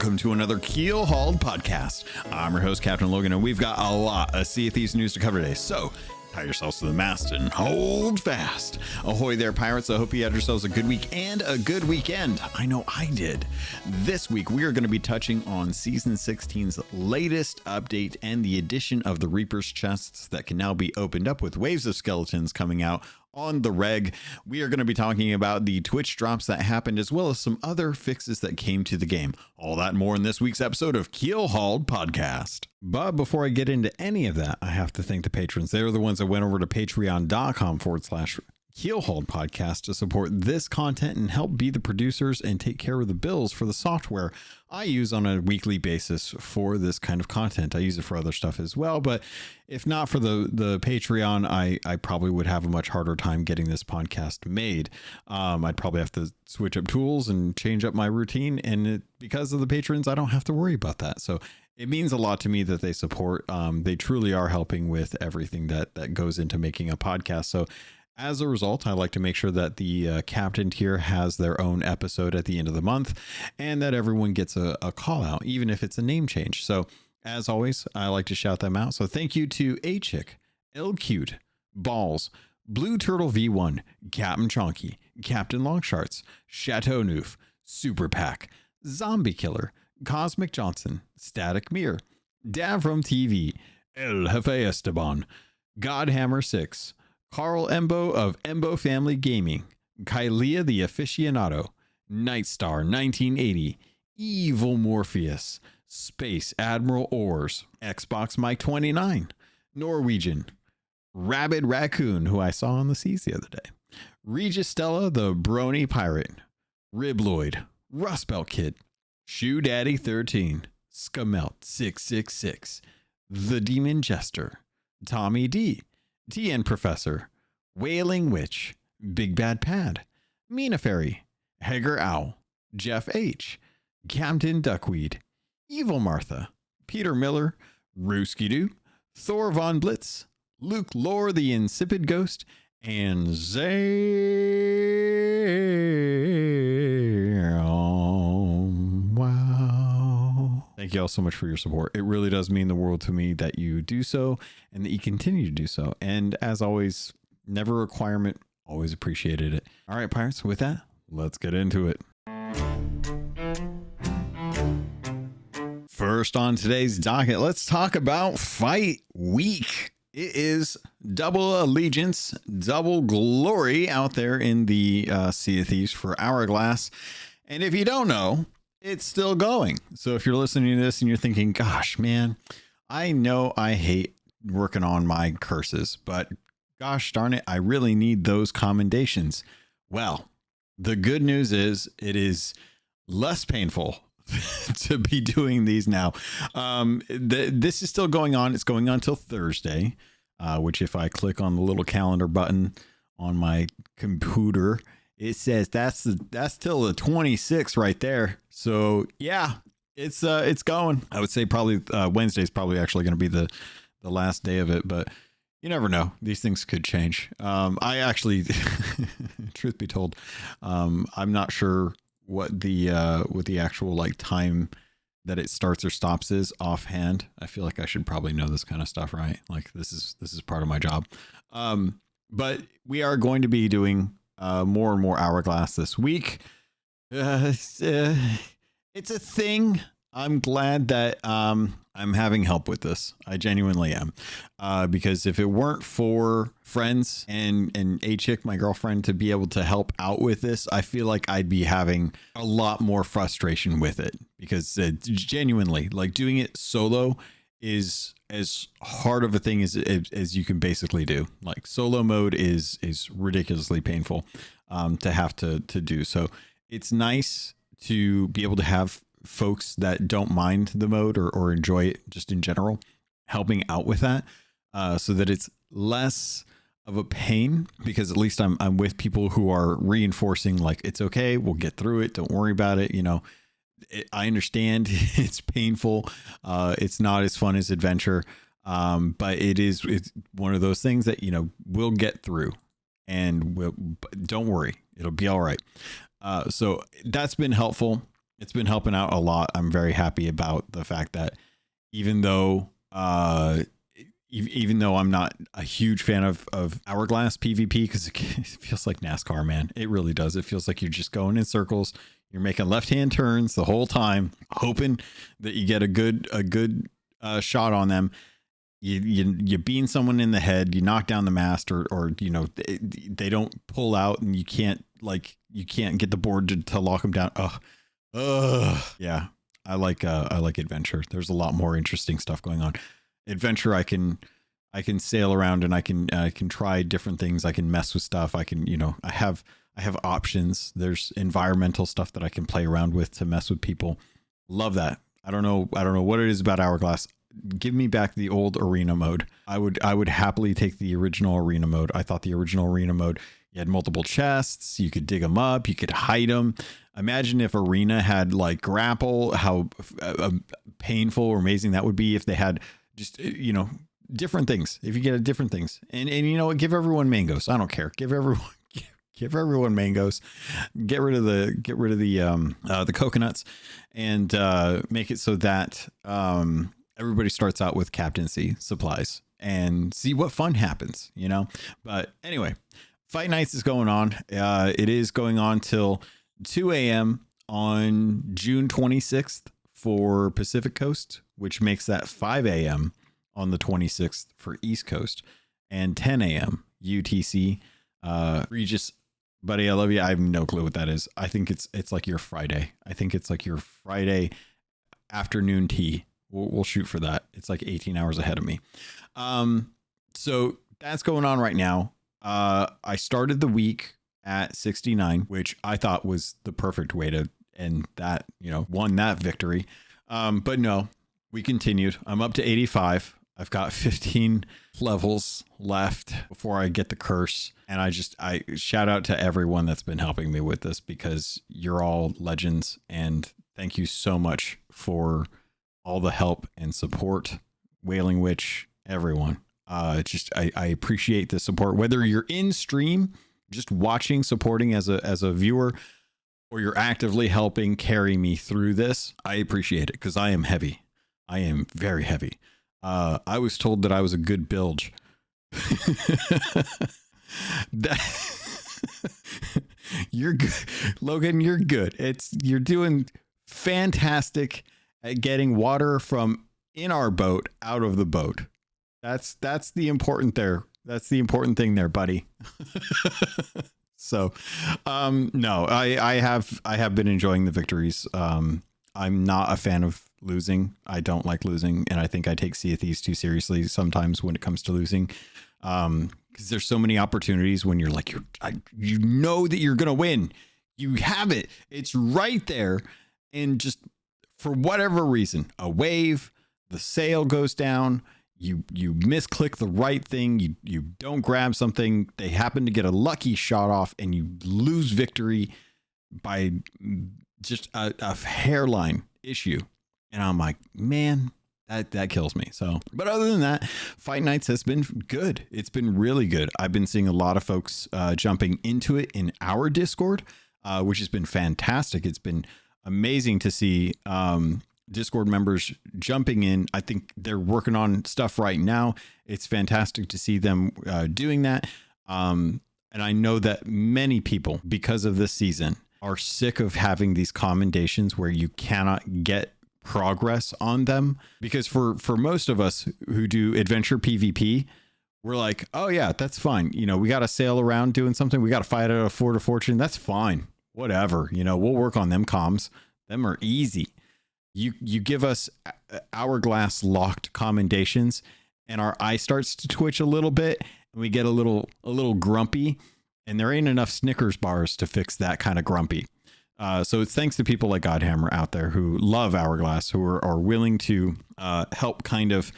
Welcome to another Keelhauled podcast. I'm your host, CaptainLogun, and we've got a lot of Sea of Thieves news to cover today. So tie yourselves to the mast and hold fast. Ahoy there, pirates. I hope you had yourselves a good week and a good weekend. I know I did. This week, we are going to be touching on Season 16's latest update and the addition of the Reaper's chests that can now be opened up with waves of skeletons coming out on the reg. We are going to be talking about the Twitch drops that happened, as well as some other fixes that came to the game. All that and more in this week's episode of Keelhauled Podcast. But before I get into any of that, I have to thank the patrons. They're the ones that went over to patreon.com/Keelhauled Podcast to support this content and help be the producers and take care of the bills for the software I use on a weekly basis for this kind of content. I use it for other stuff as well, but if not for the Patreon, I probably would have a much harder time getting this podcast made. I'd probably have to switch up tools and change up my routine, and because of the patrons, I don't have to worry about that. So it means a lot to me that they support. They truly are helping with everything that goes into making a podcast. So as a result, I like to make sure that the captain tier has their own episode at the end of the month and that everyone gets a call out, even if it's a name change. So as always, I like to shout them out. So thank you to A-Chick, L-Cute, Balls, Blue Turtle V1, Captain Chonky, Captain Longsharts, Chateau Noof, Super Pack, Zombie Killer, Cosmic Johnson, Static Mirror, Davram TV, El Jefe Esteban, Godhammer 6, Carl Embo of Embo Family Gaming, Kylia the Aficionado, Nightstar 1980, Evil Morpheus, Space Admiral Oars, Xbox Mike 29, Norwegian, Rabid Raccoon, who I saw on the seas the other day, Regis Stella the Brony Pirate, Ribloid, Rustbelt Kid, Shoe Daddy 13, Scamelt 666, The Demon Jester, Tommy D, TN Professor, Wailing Witch, Big Bad Pad, Mina Fairy, Hager Owl, Jeff H, Captain Duckweed, Evil Martha, Peter Miller, Rooski Doo, Thor Von Blitz, Luke Lore the Insipid Ghost, and Wow. Thank you all so much for your support. It really does mean the world to me that you do so and that you continue to do so. And as always, never a requirement, always appreciated it. All right, pirates, with that, let's get into it. First on today's docket, let's talk about Fight Week. It is double allegiance, double glory out there in the Sea of Thieves for Hourglass. And if you don't know, it's still going. So if you're listening to this and you're thinking, gosh, man, I know I hate working on my curses, but gosh darn it, I really need those commendations. Well, the good news is it is less painful to be doing these now. This is still going on. It's going on until Thursday, which if I click on the little calendar button on my computer, it says that's till the 26th right there. So yeah, it's going. I would say probably Wednesday is probably actually going to be the last day of it, but you never know. These things could change. I actually, truth be told, I'm not sure what the actual like time that it starts or stops is offhand. I feel like I should probably know this kind of stuff, right? Like this is part of my job. But we are going to be doing more and more Hourglass this week. It's a thing. I'm glad that I'm having help with this. I genuinely am. Because if it weren't for friends and A-Chick, my girlfriend, to be able to help out with this, I feel like I'd be having a lot more frustration with it. Because genuinely, like doing it solo is as hard of a thing as you can basically do. Like solo mode is ridiculously painful to have to do. So it's nice to be able to have folks that don't mind the mode or enjoy it just in general helping out with that, so that it's less of a pain, because at least I'm with people who are reinforcing like, it's okay, we'll get through it, don't worry about it. You know, I understand it's painful, it's not as fun as adventure, but it's one of those things that, you know, we'll get through, and don't worry, it'll be all right. So that's been helpful. It's been helping out a lot. I'm very happy about the fact that even though even though I'm not a huge fan of Hourglass PvP, because it feels like NASCAR, man. It really does. It feels like you're just going in circles. You're making left-hand turns the whole time, hoping that you get a good shot on them. You beam someone in the head, you knock down the mast, or you know, they don't pull out, and you can't get the board to lock them down. Yeah. I like adventure. There's a lot more interesting stuff going on. Adventure, I can sail around, and I can try different things. I can mess with stuff. I can, you know, I have options. There's environmental stuff that I can play around with to mess with people. Love that. I don't know what it is about Hourglass. Give me back the old arena mode. I would happily take the original arena mode. I thought the original arena mode, you had multiple chests, you could dig them up, you could hide them. Imagine if arena had like grapple, how painful or amazing that would be if they had just, you know, different things. If you get different things, and you know what, give everyone mangoes. I don't care. Give everyone mangoes. Get rid of the coconuts, and make it so that everybody starts out with captaincy supplies and see what fun happens, you know. But anyway, Fight Nights is going on. It is going on till 2 a.m. on June 26th for Pacific Coast, which makes that 5 a.m. on the 26th for East Coast, and 10 a.m. UTC. Regis, buddy, I love you. I have no clue what that is. I think it's like your Friday. I think it's like your Friday afternoon tea. We'll shoot for that. It's like 18 hours ahead of me. So that's going on right now. I started the week at 69, which I thought was the perfect way to end that, you know, won that victory. But no, we continued. I'm up to 85. I've got 15 levels left before I get the curse. And I shout out to everyone that's been helping me with this, because you're all legends. And thank you so much for all the help and support. Wailing Witch, everyone. I appreciate the support, whether you're in stream, just watching, supporting as a viewer, or you're actively helping carry me through this. I appreciate it, because I am heavy. I am very heavy. I was told that I was a good bilge. You're good, Logan. You're good. You're doing fantastic at getting water from in our boat out of the boat. That's the important there. That's the important thing there, buddy. So, no, I have been enjoying the victories. I'm not a fan of losing. I don't like losing, and I think I take Sea of Thieves too seriously sometimes when it comes to losing. Because there's so many opportunities when you're like, you know that you're gonna win. You have it. It's right there, and just for whatever reason, a wave, the sail goes down. You misclick the right thing. You don't grab something. They happen to get a lucky shot off, and you lose victory by just a hairline issue. And I'm like, man, that kills me. So, but other than that, Fight Nights has been good. It's been really good. I've been seeing a lot of folks jumping into it in our Discord, which has been fantastic. It's been amazing to see Discord members jumping in. I think they're working on stuff right now. It's fantastic to see them doing that. And I know that many people, because of this season, are sick of having these commendations where you cannot get progress on them. Because for most of us who do adventure PvP, we're like, oh yeah, that's fine. You know, we got to sail around doing something. We got to fight at a Fort of Fortune. That's fine. Whatever. You know, we'll work on them comms. Them are easy. You give us Hourglass locked commendations, and our eye starts to twitch a little bit, and we get a little grumpy, and there ain't enough Snickers bars to fix that kind of grumpy. So it's thanks to people like Godhammer out there who love Hourglass, who are willing to help kind of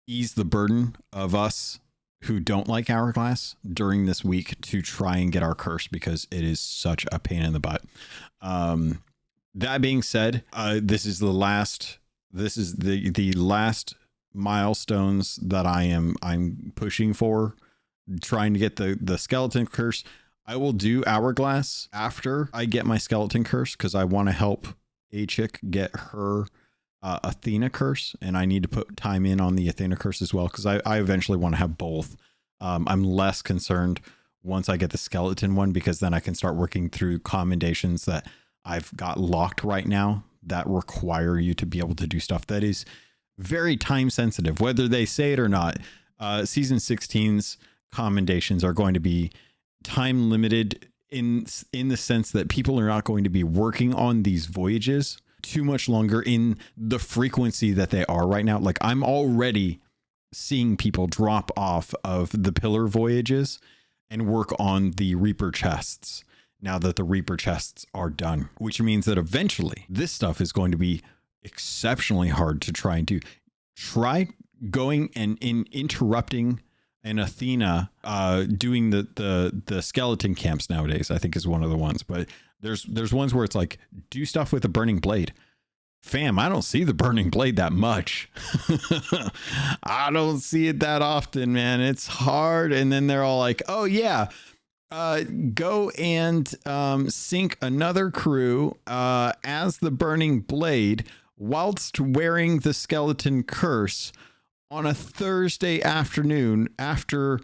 ease the burden of us who don't like Hourglass during this week to try and get our curse, because it is such a pain in the butt. That being said, this is the last milestones that I'm pushing for, trying to get the skeleton curse. I will do Hourglass after I get my skeleton curse, because I want to help a chick get her Athena curse, and I need to put time in on the Athena curse as well, because I eventually want to have both. I'm less concerned once I get the skeleton one, because then I can start working through commendations that I've got locked right now that require you to be able to do stuff that is very time sensitive, whether they say it or not. Season 16's commendations are going to be time limited in the sense that people are not going to be working on these voyages too much longer in the frequency that they are right now. Like, I'm already seeing people drop off of the pillar voyages and work on the Reaper chests now that the Reaper chests are done, which means that eventually this stuff is going to be exceptionally hard to try and do. Try going and interrupting an Athena doing the skeleton camps nowadays, I think, is one of the ones. But there's ones where it's like, do stuff with a burning blade. Fam, I don't see the burning blade that much. I don't see it that often, man. It's hard. And then they're all like, oh yeah, go and sink another crew as the burning blade whilst wearing the skeleton curse on a Thursday afternoon after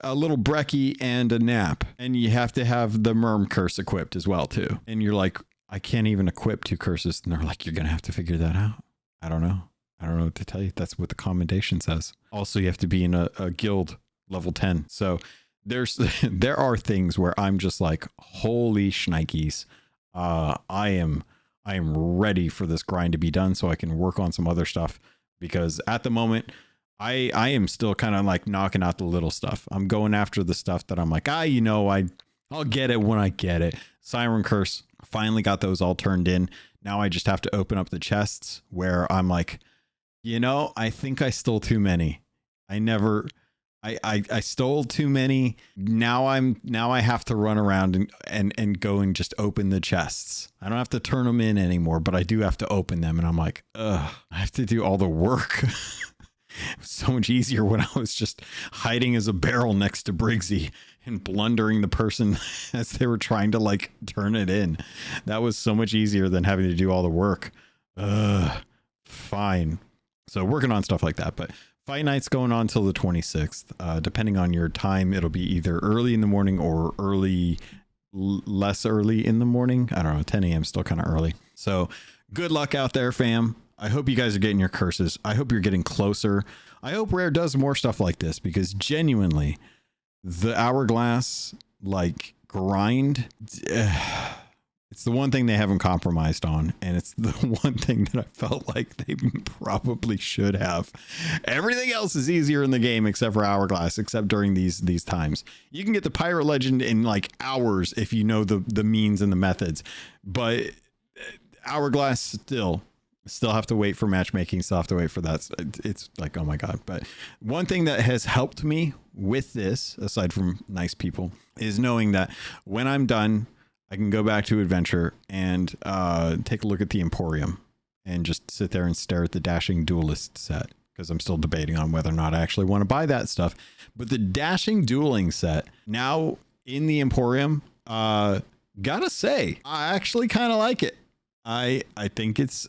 a little brekkie and a nap. And you have to have the Merm curse equipped as well too. And you're like, I can't even equip 2 curses. And they're like, you're going to have to figure that out. I don't know. I don't know what to tell you. That's what the commendation says. Also, you have to be in a guild level 10. So there are things where I'm just like, holy shnikes. I am ready for this grind to be done so I can work on some other stuff, because at the moment I am still kind of like knocking out the little stuff. I'm going after the stuff that I'm like, I'll get it when I get it. Siren Curse, finally got those all turned in. Now I just have to open up the chests where I'm like, I think I stole too many. I stole too many. Now I have to run around and go and just open the chests. I don't have to turn them in anymore, but I do have to open them. And I'm like, I have to do all the work. It was so much easier when I was just hiding as a barrel next to Briggsy and blundering the person as they were trying to like turn it in. That was so much easier than having to do all the work. Fine. So working on stuff like that, but Fight Night's going on till the 26th. Depending on your time, it'll be either early in the morning or less early in the morning. I don't know, 10 a.m. still kind of early. So good luck out there, fam. I hope you guys are getting your curses. I hope you're getting closer. I hope Rare does more stuff like this, because genuinely, the Hourglass like grind, it's the one thing they haven't compromised on, and it's the one thing that I felt like they probably should have. Everything else is easier in the game except for Hourglass, except during these times. You can get the Pirate Legend in like hours if you know the means and the methods, but Hourglass still have to wait for matchmaking, still have to wait for that. It's like, oh my God. But one thing that has helped me with this, aside from nice people, is knowing that when I'm done, I can go back to Adventure and take a look at the Emporium and just sit there and stare at the Dashing Duelist set, because I'm still debating on whether or not I actually want to buy that stuff. But the Dashing Dueling set now in the Emporium, gotta say, I actually kind of like it. I think it's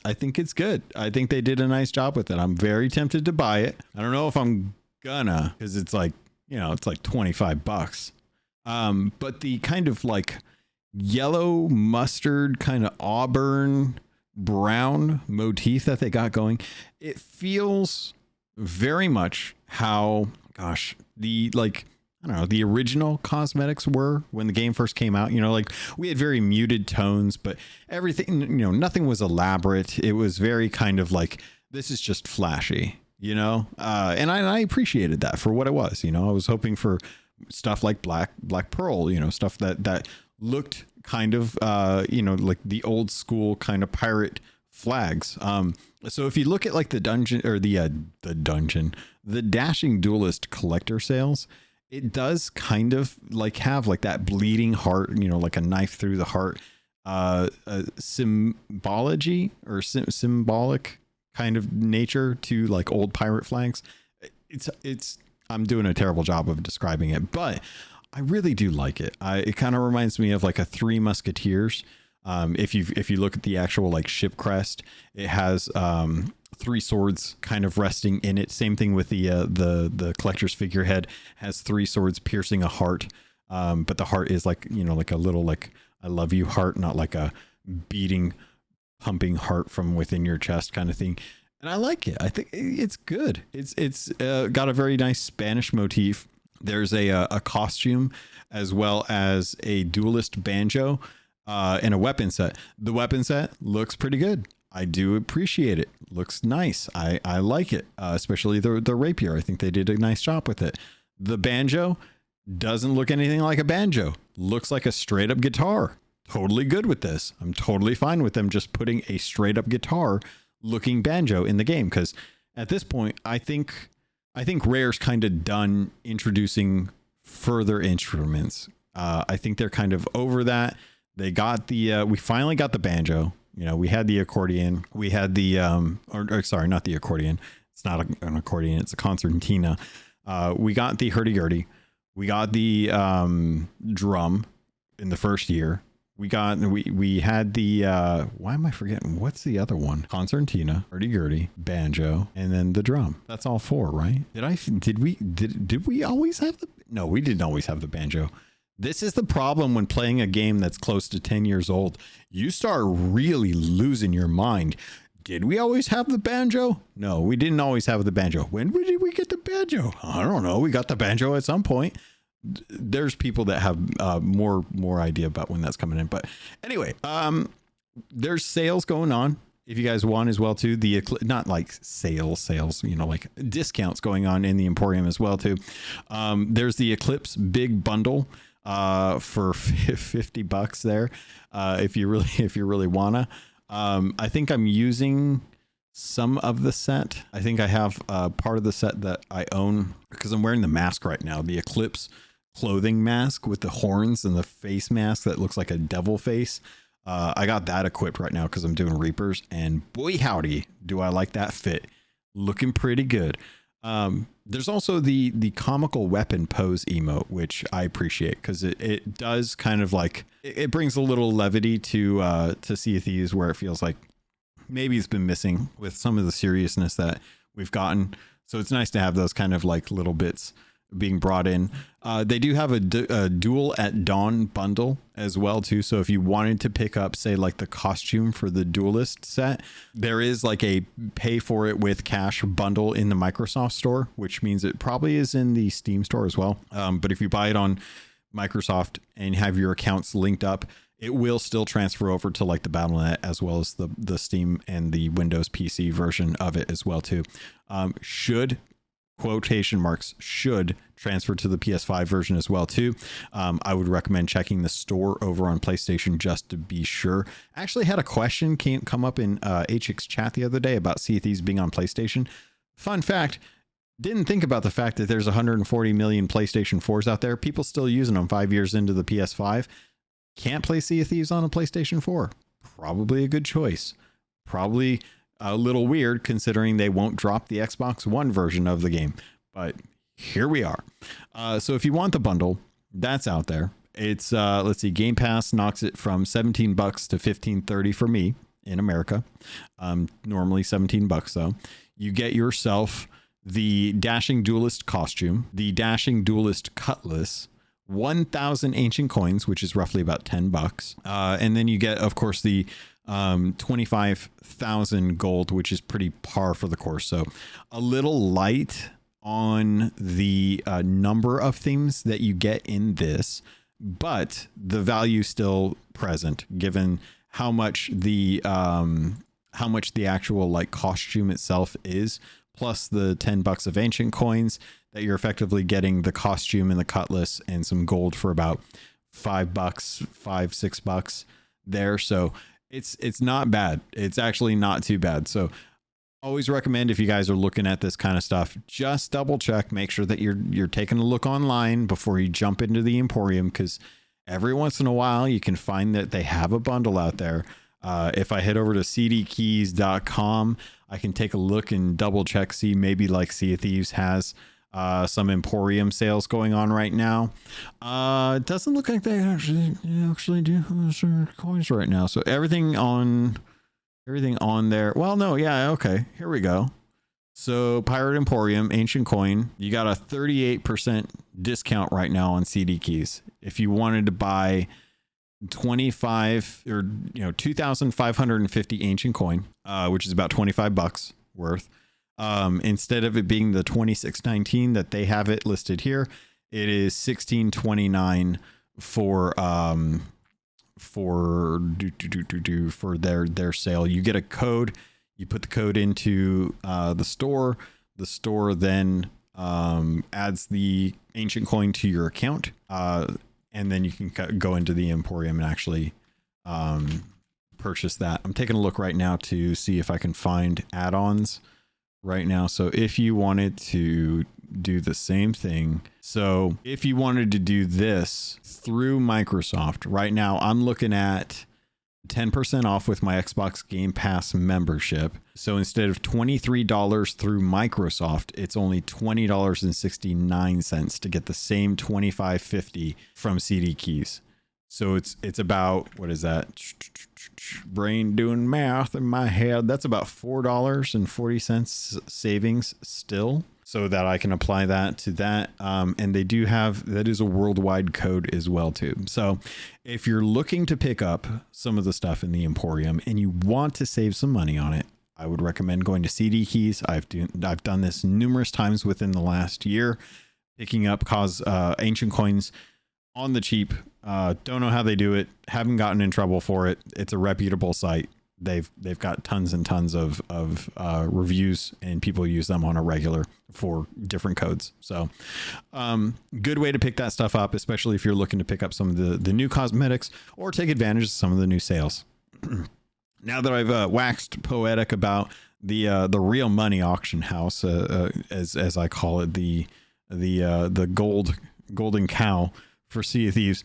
good. I think they did a nice job with it. I'm very tempted to buy it. I don't know if I'm gonna, because it's like, it's like $25. But the kind of like yellow mustard kind of auburn brown motif that they got going, it feels very much how, the like, I don't know, the original cosmetics were when the game first came out. Like we had very muted tones, but everything, nothing was elaborate. It was very kind of like, this is just flashy, and I appreciated that for what it was. I was hoping for stuff like Black Pearl, stuff that looked kind of, like the old school kind of pirate flags. So if you look at like the dungeon or the Dashing Duelist collector sales, it does kind of like have like that bleeding heart, like a knife through the heart, symbology or symbolic kind of nature to like old pirate flags. I'm doing a terrible job of describing it, but I really do like it. It kind of reminds me of like a Three Musketeers If you look at the actual like ship crest, it has 3 swords kind of resting in it. Same thing with the collector's figurehead, has 3 swords piercing a heart. But the heart is like, you know, like a little like I love you heart, not like a beating, pumping heart from within your chest kind of thing. And I like it. I think it's good. It's got a very nice Spanish motif. There's a costume as well as a duelist banjo and a weapon set. The weapon set looks pretty good. I do appreciate it. Looks nice. I like it, especially the rapier. I think they did a nice job with it. The banjo doesn't look anything like a banjo. Looks like a straight up guitar. Totally good with this. I'm totally fine with them just putting a straight up guitar looking banjo in the game, because at this point I think Rare's kind of done introducing further instruments. I think they're kind of over that. They got the we finally got the banjo. You know, we had the accordion, we had the or sorry, not the accordion, it's not an accordion, it's a concertina. We got the hurdy-gurdy, we got the drum in the first year. We had the why am I forgetting? What's the other one? Concertina, hurdy-gurdy, banjo, and then the drum. That's all 4, right? Did we always have the? No, we didn't always have the banjo. This is the problem when playing a game that's close to 10 years old. You start really losing your mind. Did we always have the banjo? No, we didn't always have the banjo. When did we get the banjo? I don't know. We got the banjo at some point. There's people that have more idea about when that's coming in, but anyway, there's sales going on if you guys want as well too. The not like sales, you know, like discounts going on in the Emporium as well too. There's the Eclipse big bundle for $50 there, if you really wanna. I think I'm using some of the set. I think I have part of the set that I own because I'm wearing the mask right now, the Eclipse clothing mask with the horns and the face mask that looks like a devil face. I got that equipped right now because I'm doing Reapers, and boy howdy do I like that fit. Looking pretty good. There's also the comical weapon pose emote, which I appreciate because it does kind of like it brings a little levity to Sea of Thieves, where it feels like maybe it's been missing with some of the seriousness that we've gotten. So it's nice to have those kind of like little bits being brought in. They do have a Duel at Dawn bundle as well too. So if you wanted to pick up, say, like the costume for the duelist set, there is like a pay for it with cash bundle in the Microsoft store, which means it probably is in the Steam store as well. But if you buy it on Microsoft and have your accounts linked up, it will still transfer over to like the Battle.net as well as the Steam and the Windows PC version of it as well too. Should quotation marks should transfer to the PS5 version as well too. I would recommend checking the store over on PlayStation just to be sure. I actually had a question come up in HX chat the other day about Sea of Thieves being on PlayStation. Fun fact, didn't think about the fact that there's 140 million PlayStation 4s out there. People still using them 5 years into the PS5. Can't play Sea of Thieves on a PlayStation 4. Probably a good choice. Probably a little weird considering they won't drop the Xbox One version of the game, but here we are. So if you want the bundle, that's out there. It's let's see, Game Pass knocks it from $17 to $15.30 for me in America. Normally $17 though. You get yourself the Dashing Duelist costume, the Dashing Duelist cutlass, 1,000 ancient coins, which is roughly about $10, and then you get, of course, the 25,000 gold, which is pretty par for the course. So a little light on the number of things that you get in this, but the value still present given how much the actual like costume itself is, plus the $10 of ancient coins that you're effectively getting the costume and the cutlass and some gold for about $6 there. So it's not bad. It's actually not too bad. So always recommend, if you guys are looking at this kind of stuff, just double check, make sure that you're taking a look online before you jump into the Emporium, because every once in a while you can find that they have a bundle out there. If I head over to cdkeys.com, I can take a look and double check, see maybe like Sea of Thieves has some Emporium sales going on right now. It doesn't look like they actually do coins right now. So everything on there. Well, no, yeah, okay. Here we go. So Pirate Emporium, Ancient Coin, you got a 38% discount right now on CD keys. If you wanted to buy 25 or 2,550 Ancient Coin, which is about $25 worth, instead of it being the 2619 that they have it listed here, it is 1629 for their sale. You get a code. You put the code into the store. The store then adds the Ancient Coin to your account, and then you can go into the Emporium and actually purchase that. I'm taking a look right now to see if I can find add-ons right now. So if you wanted to do the same thing, so if you wanted to do this through Microsoft right now, I'm looking at 10% off with my Xbox Game Pass membership. So instead of $23 through Microsoft, it's only $20.69 to get the same $25.50 from CD Keys. So it's about, what is that? Brain doing math in my head. That's about $4.40 savings still, so that I can apply that to that. And they do have, that is a worldwide code as well too. So if you're looking to pick up some of the stuff in the Emporium and you want to save some money on it, I would recommend going to CD Keys. I've done this numerous times within the last year, picking up Ancient Coins on the cheap. Don't know how they do it. Haven't gotten in trouble for it. It's a reputable site. They've got tons and tons of reviews, and people use them on a regular for different codes. So good way to pick that stuff up, especially if you're looking to pick up some of the new cosmetics or take advantage of some of the new sales. Now that I've waxed poetic about the real money auction house, as I call it, the golden cow for Sea of Thieves,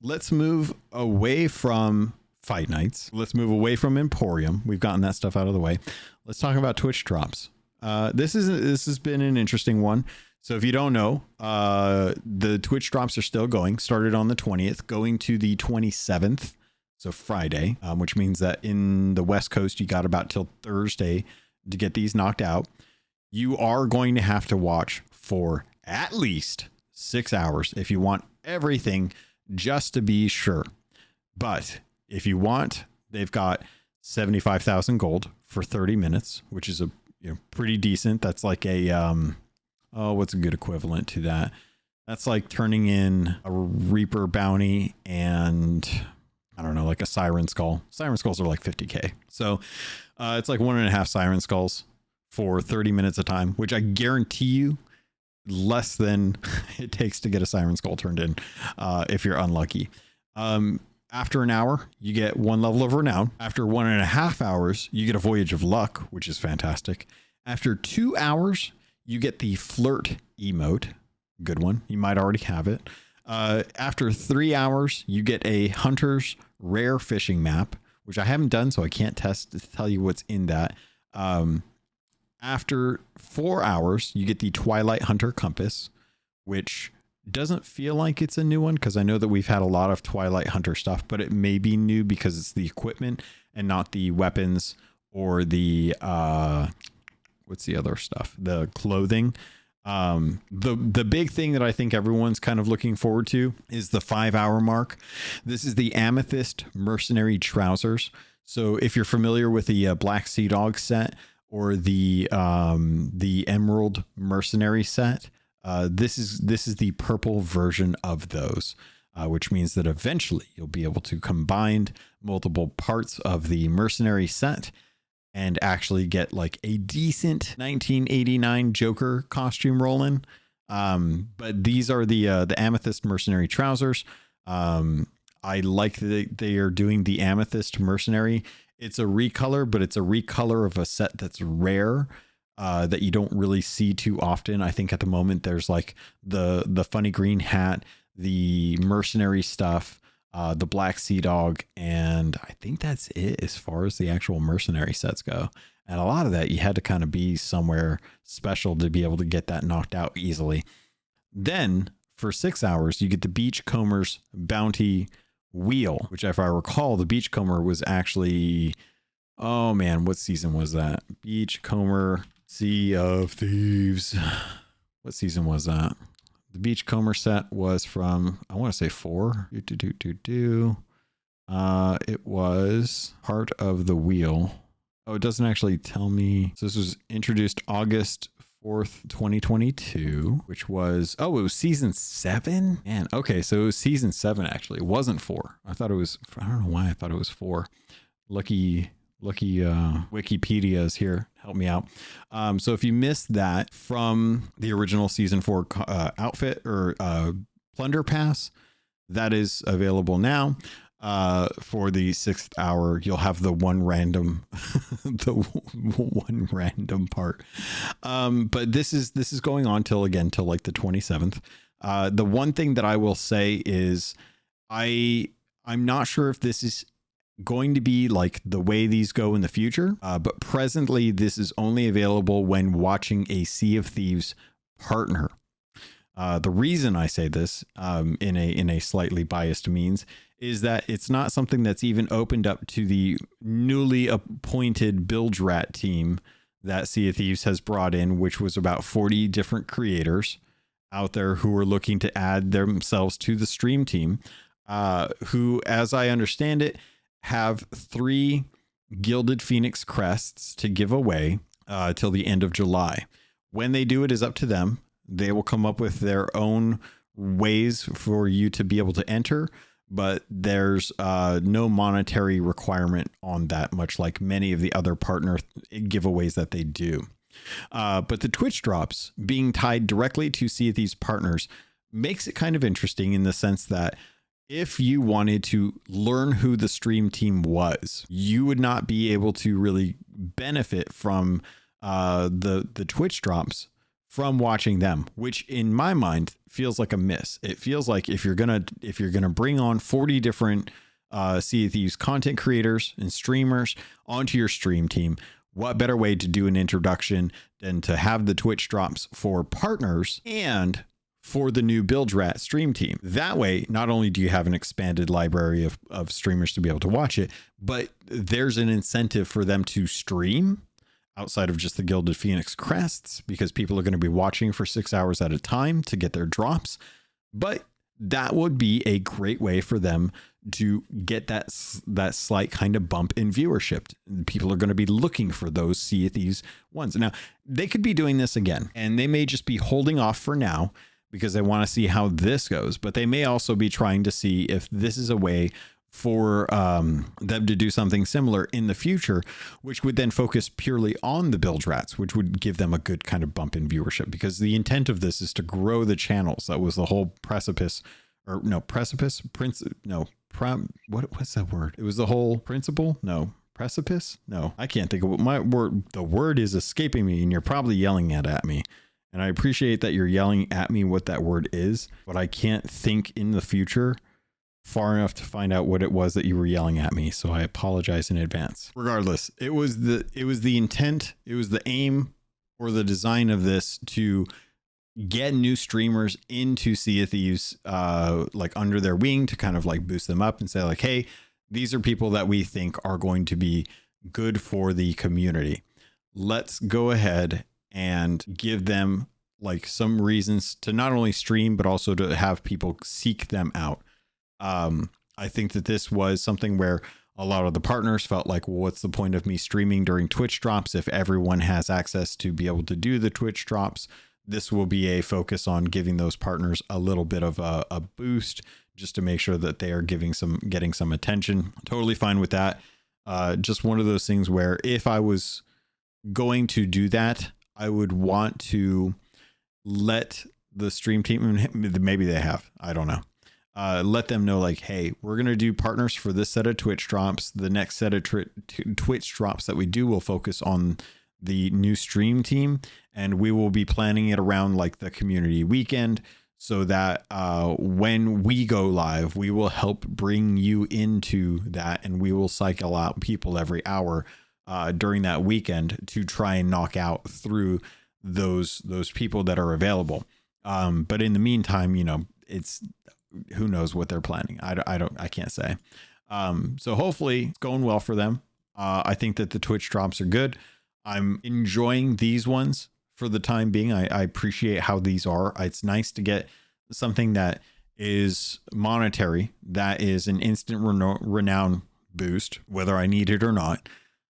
let's move away from Fight Nights. Let's move away from Emporium. We've gotten that stuff out of the way. Let's talk about Twitch drops. This has been an interesting one. So if you don't know, the Twitch drops are still going. Started on the 20th, going to the 27th. So Friday, which means that in the West Coast, you got about till Thursday to get these knocked out. You are going to have to watch for at least 6 hours if you want everything, just to be sure. But if you want, they've got 75,000 gold for 30 minutes, which is a pretty decent. That's like a what's a good equivalent to that? That's like turning in a Reaper bounty and I don't know, like a Siren Skull. Siren Skulls are like 50k. So it's like 1.5 Siren Skulls for 30 minutes of time, which I guarantee you less than it takes to get a Siren Skull turned in if you're unlucky. After an hour, you get 1 level of renown. After 1.5 hours, you get a Voyage of Luck, which is fantastic. After 2 hours, you get the Flirt emote. Good one. You might already have it. After 3 hours, you get a Hunter's Rare Fishing Map, which I haven't done, so I can't tell you what's in that. After 4 hours, you get the Twilight Hunter Compass, which doesn't feel like it's a new one because I know that we've had a lot of Twilight Hunter stuff, but it may be new because it's the equipment and not the weapons or the what's the other stuff, the clothing. The big thing that I think everyone's kind of looking forward to is the 5 hour mark. This is the Amethyst Mercenary Trousers. So if you're familiar with the Black Sea Dog set or the Emerald Mercenary set, this is the purple version of those, which means that eventually you'll be able to combine multiple parts of the mercenary set and actually get like a decent 1989 Joker costume rolling. But these are the Amethyst Mercenary Trousers. I like that they are doing the Amethyst Mercenary. It's a recolor, but it's a recolor of a set that's rare. That you don't really see too often. I think at the moment there's like the funny green hat, the mercenary stuff, the Black Sea Dog, and And I think that's it as far as the actual mercenary sets go. And a lot of that, you had to kind of be somewhere special to be able to get that knocked out easily. Then for 6 hours, you get the Beachcomber's Bounty Wheel, which if I recall, the Beachcomber was actually, oh man, what season was that? Beachcomber, Sea of Thieves. What season was that? The Beachcomber set was from, I want to say 4. It was part of the wheel. Oh, it doesn't actually tell me. So this was introduced August 4th, 2022, which was, oh, it was season 7? Man, okay, so it was season 7 actually. It wasn't 4. I thought it was, I don't know why I thought it was 4. Lucky Wikipedia is here. Help me out. So if you missed that from the original season 4 outfit or plunder pass, that is available now. For the 6th hour, you'll have the one random, the one random part. But this is going on till like the 27th. The one thing that I will say is I'm not sure if this is going to be like the way these go in the future. But presently this is only available when watching a Sea of Thieves partner. The reason I say this, in a slightly biased means, is that it's not something that's even opened up to the newly appointed Bilge Rat team that Sea of Thieves has brought in, which was about 40 different creators out there who are looking to add themselves to the stream team, who, as I understand it, have 3 Gilded Phoenix crests to give away till the end of July. When they do it is up to them. They will come up with their own ways for you to be able to enter, but there's no monetary requirement on that, much like many of the other partner giveaways that they do. But the Twitch drops being tied directly to Sea of Thieves partners makes it kind of interesting in the sense that if you wanted to learn who the stream team was, you would not be able to really benefit from the Twitch drops from watching them, which in my mind feels like a miss. It feels like if you're gonna bring on 40 different Sea of Thieves content creators and streamers onto your stream team, what better way to do an introduction than to have the Twitch drops for partners and for the new Bilge Rat stream team. That way, not only do you have an expanded library of streamers to be able to watch it, but there's an incentive for them to stream outside of just the Gilded Phoenix crests, because people are going to be watching for 6 hours at a time to get their drops. But that would be a great way for them to get that slight kind of bump in viewership. People are going to be looking for those Sea of Thieves ones. Now, they could be doing this again, and they may just be holding off for now because they want to see how this goes. But they may also be trying to see if this is a way for them to do something similar in the future, which would then focus purely on the Bilge Rats, which would give them a good kind of bump in viewership, because the intent of this is to grow the channels. That was the whole precipice, or no, precipice, what was that word? It was the whole principle. No, precipice. No, I can't think of what my word. The word is escaping me, and you're probably yelling at me. And I appreciate that you're yelling at me what that word is, but I can't think in the future far enough to find out what it was that you were yelling at me. So I apologize in advance. Regardless, it was the intent, it was the aim or the design of this to get new streamers into Sea of Thieves, like under their wing, to kind of like boost them up and say like, hey, these are people that we think are going to be good for the community. Let's go ahead and give them like some reasons to not only stream, but also to have people seek them out. I think that this was something where a lot of the partners felt like, well, what's the point of me streaming during Twitch drops if everyone has access to be able to do the Twitch drops? This will be a focus on giving those partners a little bit of a boost, just to make sure that they are getting some attention. Totally fine with that. Just one of those things where if I was going to do that, I would want to let the stream team, maybe they have, I don't know. Let them know like, hey, we're going to do partners for this set of Twitch drops. The next set of Twitch drops that we do will focus on the new stream team, and we will be planning it around like the community weekend. so that when we go live, we will help bring you into that, and we will cycle out people every hour during that weekend to try and knock out through those people that are available. But in the meantime, you know, it's who knows what they're planning. I can't say. So hopefully it's going well for them. I think that the Twitch drops are good. I'm enjoying these ones for the time being. I appreciate how these are. It's nice to get something that is monetary, that is an instant renown boost, whether I need it or not.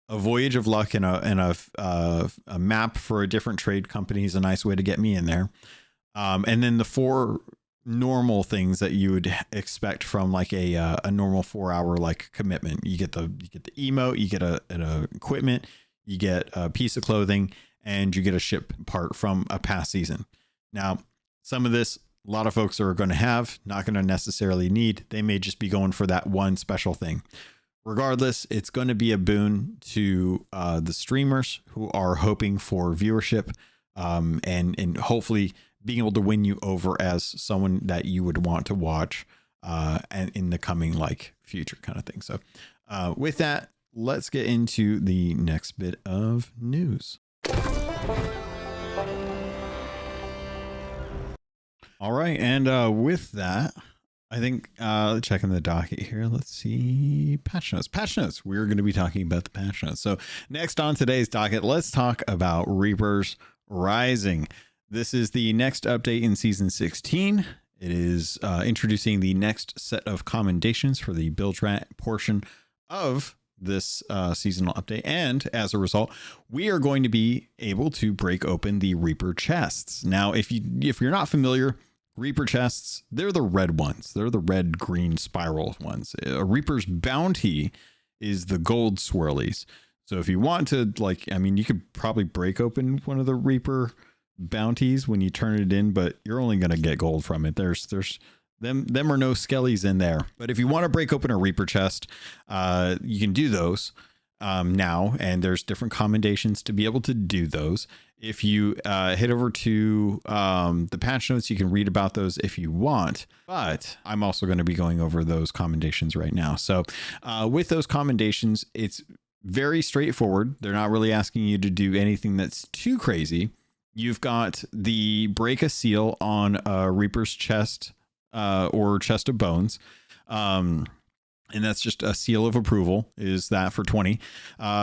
A voyage of luck and a map for a different trade company is a nice way to get me in there. And then the 4 normal things that you would expect from like a normal 4-hour like commitment. You get the emote, you get an equipment, you get a piece of clothing, and you get a ship part from a past season. Now, some of this, a lot of folks are going to have, not going to necessarily need. They may just be going for that one special thing. Regardless, it's going to be a boon to the streamers who are hoping for viewership, and hopefully being able to win you over as someone that you would want to watch and in the coming like future kind of thing. So with that, let's get into the next bit of news. All right. And with that, I think checking the docket here. Let's see. Patch notes. We're going to be talking about the patch notes. So next on today's docket, let's talk about Reapers Rising. This is the next update in season 16. It is introducing the next set of commendations for the build strat portion of this seasonal update. And as a result, we are going to be able to break open the Reaper chests. Now, if you're not familiar, Reaper chests, they're the red ones. They're the red green spiral ones. A Reaper's bounty is the gold swirlies. So if you want to, like, I mean, you could probably break open one of the Reaper bounties when you turn it in, but you're only going to get gold from it. There's them are no skellies in there. But if you want to break open a Reaper chest, you can do those now, and there's different commendations to be able to do those. If you head over to the patch notes, you can read about those if you want, but I'm also going to be going over those commendations right now. So with those commendations, it's very straightforward. They're not really asking you to do anything that's too crazy. You've got the break a seal on a Reaper's chest or chest of bones. And that's just a seal of approval, is that for 20.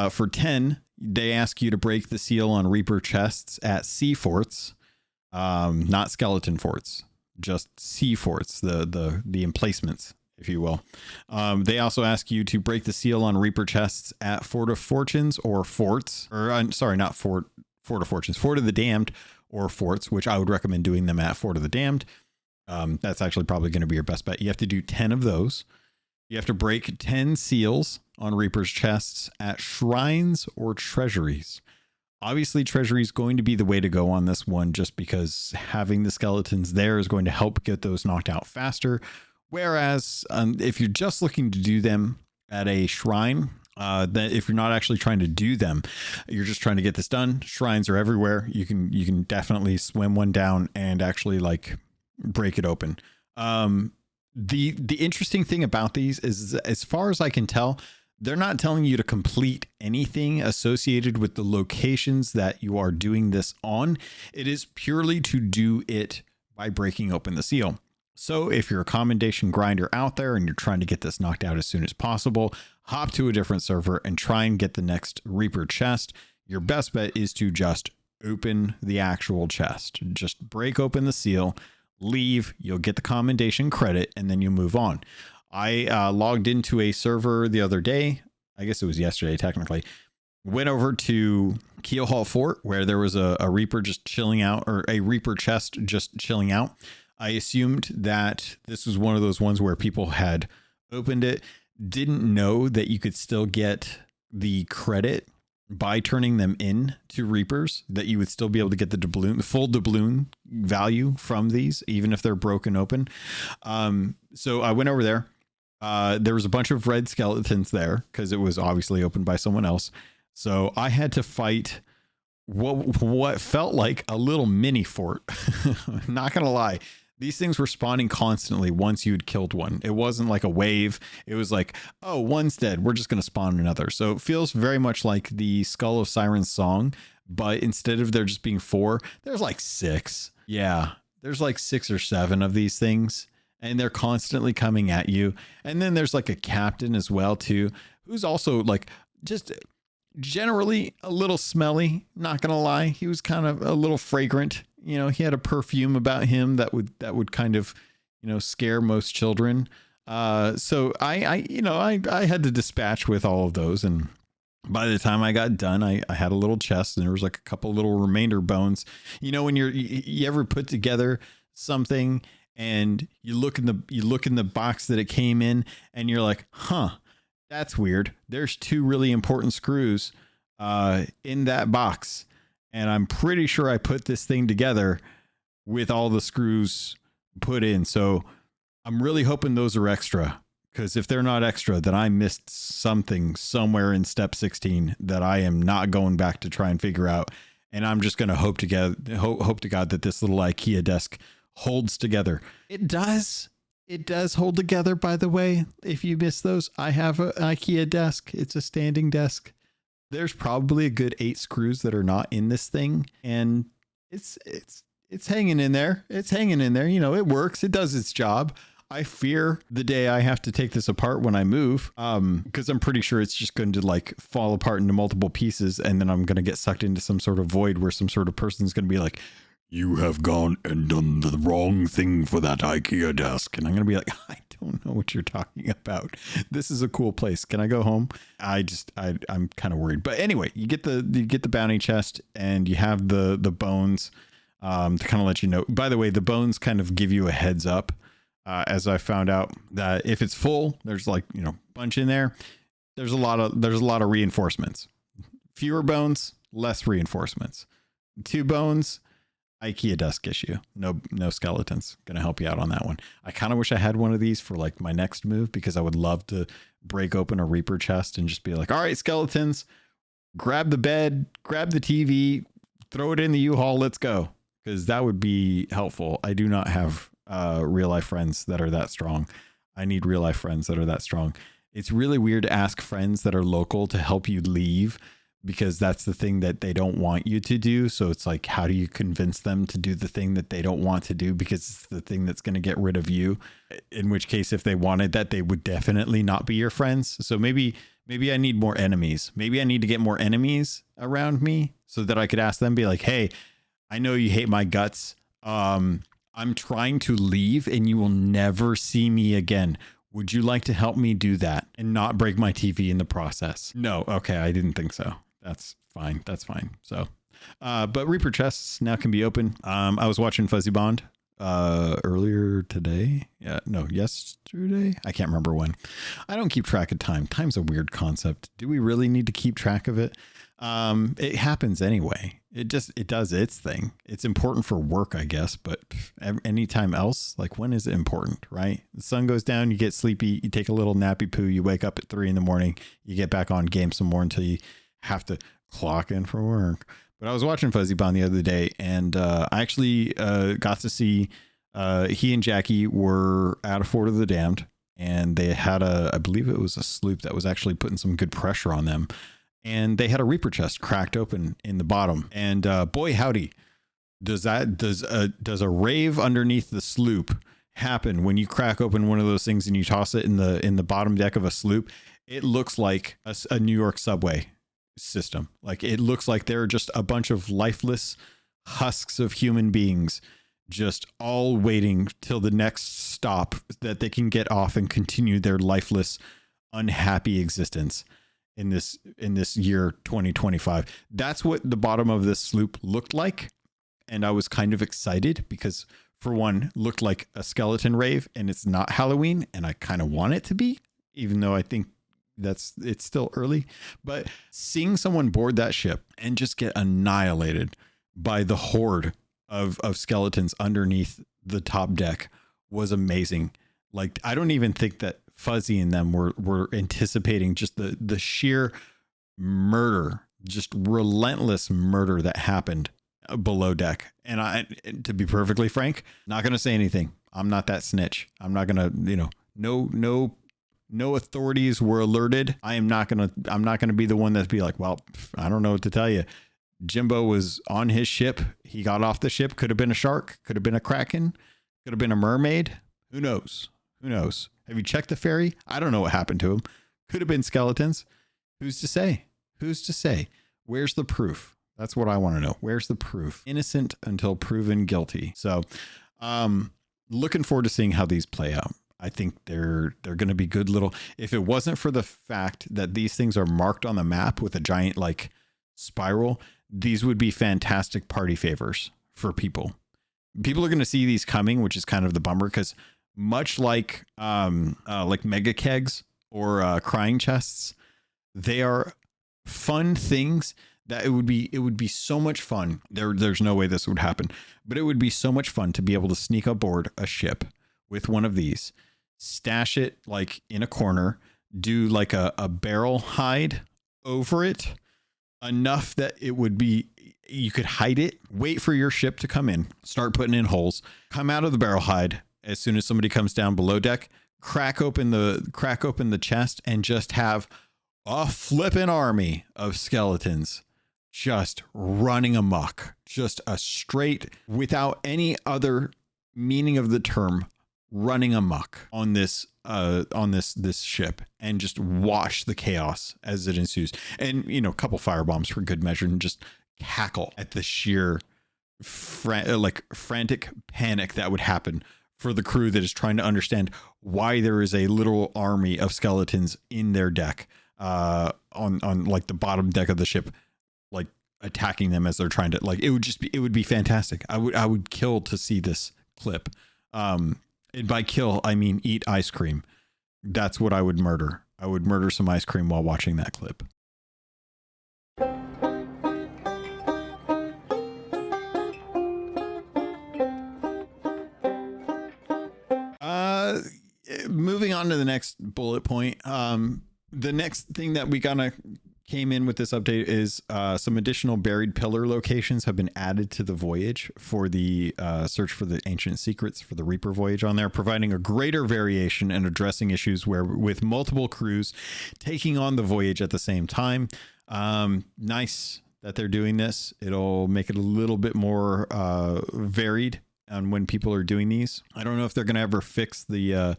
For 10, they ask you to break the seal on Reaper chests at sea forts, not skeleton forts, just sea forts, the emplacements, if you will. They also ask you to break the seal on Reaper chests at Fort of Fortunes or forts, or I'm sorry, not Fort of Fortunes, Fort of the Damned or forts, which I would recommend doing them at Fort of the Damned. That's actually probably going to be your best bet. You have to do 10 of those. You have to break 10 seals on Reaper's chests at shrines or treasuries. Obviously, treasury is going to be the way to go on this one, just because having the skeletons there is going to help get those knocked out faster. Whereas if you're just looking to do them at a shrine, that if you're not actually trying to do them, you're just trying to get this done. Shrines are everywhere. You can definitely swim one down and actually like break it open. The interesting thing about these is, as far as I can tell, they're not telling you to complete anything associated with the locations that you are doing this on. It is purely to do it by breaking open the seal. So if you're a commendation grinder out there and you're trying to get this knocked out as soon as possible, hop to a different server and try and get the next Reaper chest. Your best bet is to just open the actual chest. Just break open the seal, leave, you'll get the commendation credit, and then you move on. I logged into a server the other day. I guess it was yesterday, technically. Went over to Keelhauled Fort, where there was a Reaper just chilling out, or a Reaper chest just chilling out. I assumed that this was one of those ones where people had opened it, didn't know that you could still get the credit by turning them in to Reapers, that you would still be able to get the full doubloon value from these, even if they're broken open. So I went over there. There was a bunch of red skeletons there because it was obviously opened by someone else. So I had to fight what felt like a little mini fort. Not gonna lie, These things were spawning constantly once you'd killed one. It wasn't like a wave. It was like, oh, one's dead, we're just going to spawn another. So it feels very much like the Skull of Siren's song, but instead of there just being 4, there's like 6. Yeah, there's like 6 or 7 of these things, and they're constantly coming at you. And then there's like a captain as well too, who's also like just generally a little smelly, not gonna lie. He was kind of a little fragrant. You know, he had a perfume about him that would kind of, you know, scare most children. So I had to dispatch with all of those, and by the time I got done, I had a little chest, and there was like a couple little remainder bones. You know, when you ever put together something and you look in the box that it came in, and you're like, huh, that's weird. There's 2 really important screws in that box, and I'm pretty sure I put this thing together with all the screws put in. So I'm really hoping those are extra, because if they're not extra, then I missed something somewhere in step 16 that I am not going back to try and figure out. And I'm just going to hope to God that this little IKEA desk holds together. It does. It does hold together, by the way. If you miss those, I have an IKEA desk. It's a standing desk. There's probably a good 8 screws that are not in this thing, and it's hanging in there. It's hanging in there. You know, it works. It does its job. I fear the day I have to take this apart when I move, because I'm pretty sure it's just going to like fall apart into multiple pieces, and then I'm going to get sucked into some sort of void where some sort of person's going to be like, you have gone and done the wrong thing for that IKEA desk. And I'm going to be like, I don't know what you're talking about. This is a cool place. Can I go home? I'm kind of worried. But anyway, you get the bounty chest, and you have the bones to kind of let you know. By the way, the bones kind of give you a heads up, as I found out that if it's full, there's like, you know, bunch in there. There's a lot of reinforcements. Fewer bones, less reinforcements. 2 bones, IKEA desk issue. No skeletons. Gonna help you out on that one. I kind of wish I had one of these for like my next move, because I would love to break open a Reaper chest and just be like, all right, skeletons, grab the bed, grab the TV, throw it in the U-Haul, let's go. Because that would be helpful. I do not have real life friends that are that strong. I need real life friends that are that strong. It's really weird to ask friends that are local to help you leave, because that's the thing that they don't want you to do. So it's like, how do you convince them to do the thing that they don't want to do, because it's the thing that's going to get rid of you? In which case, if they wanted that, they would definitely not be your friends. So maybe I need more enemies. Maybe I need to get more enemies around me so that I could ask them, be like, hey, I know you hate my guts. I'm trying to leave and you will never see me again. Would you like to help me do that and not break my TV in the process? No. Okay. I didn't think so. That's fine. That's fine. So, but Reaper chests now can be open. I was watching Fuzzy Bond earlier today. Yeah, no, yesterday. I can't remember when. I don't keep track of time. Time's a weird concept. Do we really need to keep track of it? It happens anyway. It does its thing. It's important for work, I guess, but anytime else, like, when is it important, right? The sun goes down, you get sleepy, you take a little nappy poo, you wake up at 3 a.m, you get back on game some more until you have to clock in for work. But I was watching Fuzzy Bond the other day, and I actually got to see he and Jackie were at a Fort of the Damned, and they had I believe it was a sloop that was actually putting some good pressure on them. And they had a Reaper chest cracked open in the bottom. And boy, howdy, does a rave underneath the sloop happen when you crack open one of those things and you toss it in the bottom deck of a sloop? It looks like a New York subway system. Like, it looks like there are just a bunch of lifeless husks of human beings just all waiting till the next stop that they can get off and continue their lifeless, unhappy existence in this year 2025. That's what the bottom of this sloop looked like. And I was kind of excited because, for one, looked like a skeleton rave, and it's not Halloween, and I kind of want it to be, even though I think it's still early. But seeing someone board that ship and just get annihilated by the horde of skeletons underneath the top deck was amazing. Like, I don't even think that Fuzzy and them were anticipating just the sheer murder, just relentless murder that happened below deck. And to be perfectly frank, not going to say anything. I'm not that snitch. I'm not going to, no authorities were alerted. I'm not going to be the one that's be like, well, I don't know what to tell you. Jimbo was on his ship. He got off the ship. Could have been a shark. Could have been a kraken. Could have been a mermaid. Who knows? Who knows? Have you checked the ferry? I don't know what happened to him. Could have been skeletons. Who's to say? Who's to say? Where's the proof? That's what I want to know. Where's the proof? Innocent until proven guilty. So, looking forward to seeing how these play out. I think they're going to be good little. If it wasn't for the fact that these things are marked on the map with a giant like spiral, these would be fantastic party favors for people. People are going to see these coming, which is kind of the bummer, because much like mega kegs or crying chests, they are fun things that it would be so much fun. There's no way this would happen, but it would be so much fun to be able to sneak aboard a ship with one of these, stash it like in a corner, do like a barrel hide over it enough that it would be, you could hide it, wait for your ship to come in, start putting in holes, come out of the barrel hide as soon as somebody comes down below deck, crack open the chest, and just have a flippin' army of skeletons just running amok, just a straight, without any other meaning of the term, running amok on this ship, and just watch the chaos as it ensues. And a couple firebombs for good measure, and just cackle at the sheer frantic panic that would happen for the crew that is trying to understand why there is a literal army of skeletons in their deck, on like the bottom deck of the ship, like attacking them as they're trying to, like, it would be fantastic. I would kill to see this clip. And by kill, I mean eat ice cream. That's what I would murder. I would murder some ice cream while watching that clip. Moving on to the next bullet point. The next thing that we kind of came in with this update is some additional buried pillar locations have been added to the voyage for the search for the ancient secrets for the Reaper voyage on there, providing a greater variation and addressing issues with multiple crews taking on the voyage at the same time. Nice that they're doing this. It'll make it a little bit more varied on when people are doing these. I don't know if they're going to ever fix the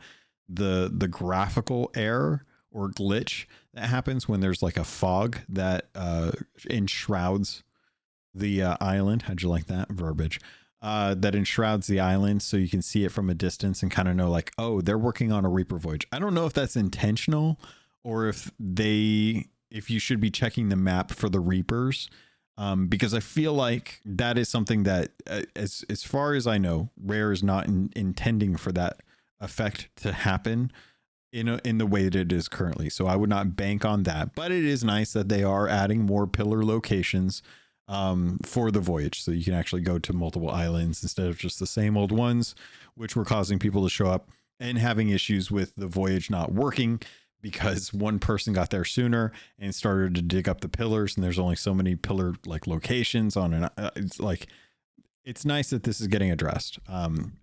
graphical error or glitch that happens when there's like a fog that enshrouds the island. How'd you like that verbiage? That enshrouds the island so you can see it from a distance and kind of know like, oh, they're working on a Reaper voyage. I don't know if that's intentional or if you should be checking the map for the Reapers, because I feel like that is something that, as far as I know, Rare is not intending for that effect to happen in the way that it is currently. So I would not bank on that, but it is nice that they are adding more pillar locations for the voyage, so you can actually go to multiple islands instead of just the same old ones, which were causing people to show up and having issues with the voyage not working because one person got there sooner and started to dig up the pillars, and there's only so many pillar like locations on an it's nice that this is getting addressed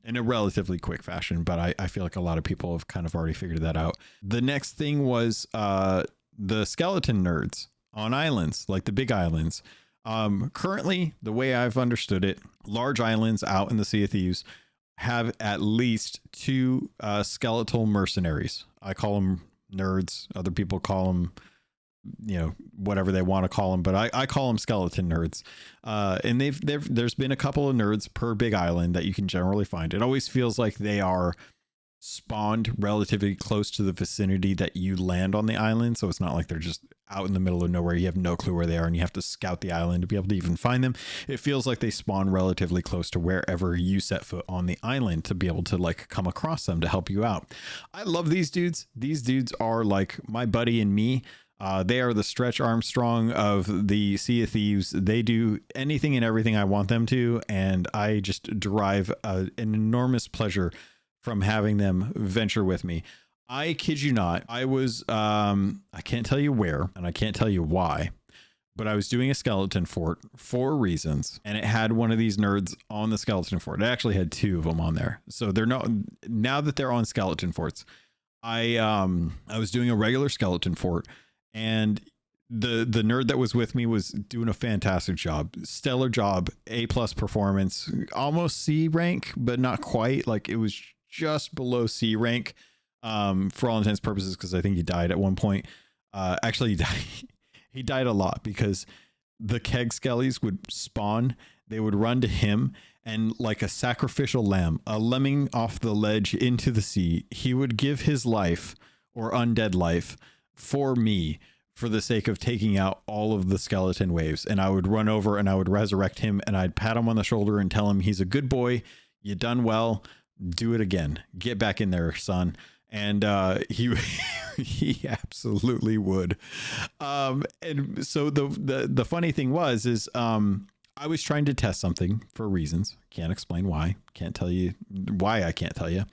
in a relatively quick fashion, but I feel like a lot of people have kind of already figured that out. The next thing was the skeleton nerds on islands, like the big islands. Currently, the way I've understood it, large islands out in the Sea of Thieves have at least 2 skeletal mercenaries. I call them nerds. Other people call them, whatever they want to call them, but I call them skeleton nerds. And there's been a couple of nerds per big island that you can generally find. It always feels like they are spawned relatively close to the vicinity that you land on the island. So it's not like they're just out in the middle of nowhere. You have no clue where they are and you have to scout the island to be able to even find them. It feels like they spawn relatively close to wherever you set foot on the island to be able to like come across them to help you out. I love these dudes. These dudes are like my buddy and me. They are the Stretch Armstrong of the Sea of Thieves. They do anything and everything I want them to, and I just derive an enormous pleasure from having them venture with me. I kid you not. I was, I can't tell you where, and I can't tell you why, but I was doing a skeleton fort for reasons, and it had one of these nerds on the skeleton fort. It actually had 2 of them on there. So they're not, now that they're on skeleton forts, I was doing a regular skeleton fort, and the nerd that was with me was doing a fantastic job, stellar job, A+ performance, almost C rank, but not quite. Like, it was just below C rank, for all intents and purposes, because I think he died at one point. Actually, he died a lot because the keg skellies would spawn. They would run to him, and like a sacrificial lamb, a lemming off the ledge into the sea, he would give his life, or undead life, for me, for the sake of taking out all of the skeleton waves. And I would run over and I would resurrect him, and I'd pat him on the shoulder and tell him he's a good boy. You done well. Do it again. Get back in there, son. And he absolutely would. And so the funny thing is I was trying to test something for reasons. Can't explain why. Can't tell you why. I can't tell you.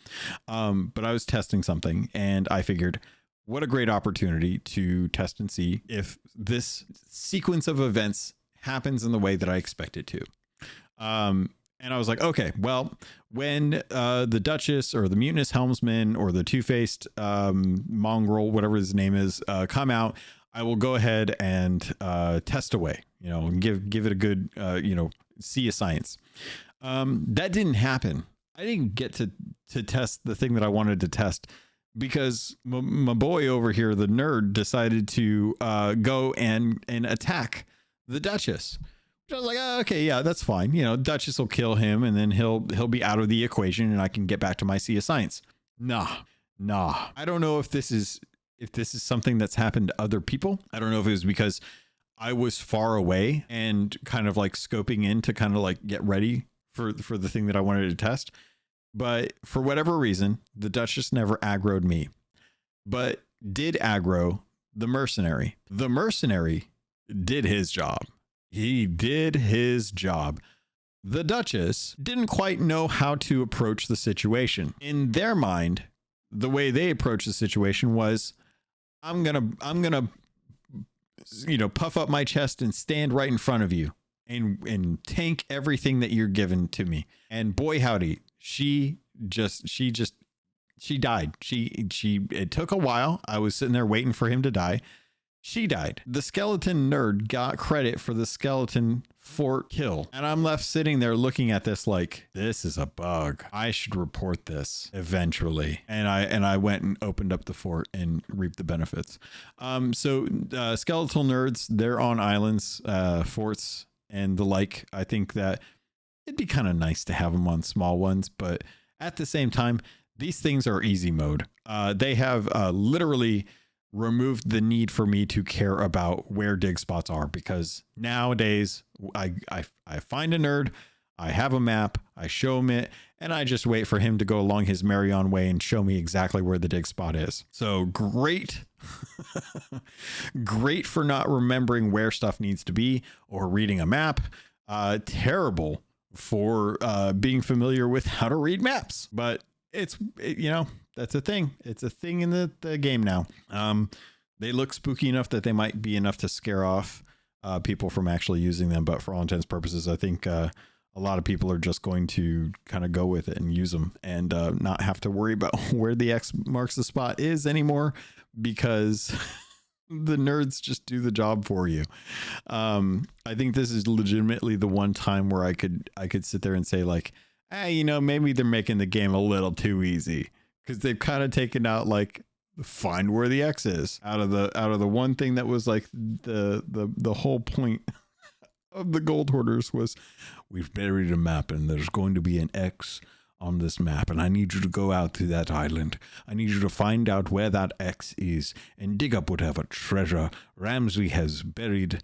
But I was testing something, and I figured, what a great opportunity to test and see if this sequence of events happens in the way that I expect it to. And I was like, okay, well, when the Duchess or the Mutinous Helmsman or the Two-Faced Mongrel, whatever his name is, come out, I will go ahead and test away, and give it a good, see a science. That didn't happen. I didn't get to test the thing that I wanted to test, because my boy over here, the nerd, decided to go and attack the Duchess. I was like, oh, okay, yeah, that's fine. Duchess will kill him, and then he'll be out of the equation, and I can get back to my Sea of Science. Nah. I don't know if this is something that's happened to other people. I don't know if it was because I was far away and kind of like scoping in to kind of like get ready for the thing that I wanted to test. But for whatever reason, the Duchess never aggroed me, but did aggro the mercenary. The mercenary did his job. He did his job. The Duchess didn't quite know how to approach the situation. In their mind, the way they approached the situation was, I'm gonna puff up my chest and stand right in front of you and tank everything that you're giving to me. And boy howdy, she died. It took a while. I was sitting there waiting for him to die. She died. The skeleton nerd got credit for the skeleton fort kill. And I'm left sitting there looking at this like, this is a bug. I should report this eventually. And I went and opened up the fort and reaped the benefits. So skeletal nerds, they're on islands, forts, and the like. I think that it'd be kind of nice to have them on small ones, but at the same time, these things are easy mode. They have literally removed the need for me to care about where dig spots are, because nowadays I find a nerd, I have a map, I show him it, and I just wait for him to go along his merry on way and show me exactly where the dig spot is. So great. Great for not remembering where stuff needs to be or reading a map. Terrible for being familiar with how to read maps, but that's a thing. It's a thing in the game now. They look spooky enough that they might be enough to scare off people from actually using them. But for all intents and purposes, I think a lot of people are just going to kind of go with it and use them and not have to worry about where the X marks the spot is anymore, because the nerds just do the job for you. I think this is legitimately the one time where I could sit there and say like, maybe they're making the game a little too easy, because they've kind of taken out like find where the X is out of the one thing that was like the whole point of the gold hoarders was, we've buried a map and there's going to be an X on this map, and I need you to go out to that island. I need you to find out where that X is and dig up whatever treasure Ramsey has buried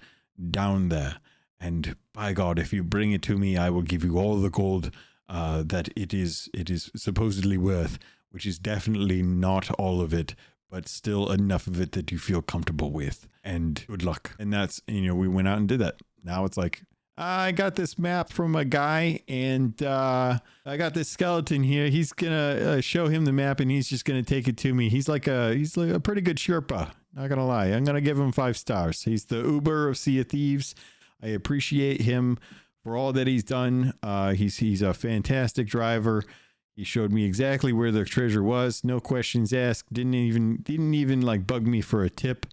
down there. And by God, if you bring it to me, I will give you all the gold that it is supposedly worth, which is definitely not all of it, but still enough of it that you feel comfortable with. And good luck. And that's, we went out and did that. Now it's like, I got this map from a guy, and I got this skeleton here. He's gonna show him the map, and he's just gonna take it to me. He's like a pretty good Sherpa. Not gonna lie, I'm gonna give him 5 stars. He's the Uber of Sea of Thieves. I appreciate him for all that he's done. He's a fantastic driver. He showed me exactly where the treasure was. No questions asked. Didn't even like bug me for a tip.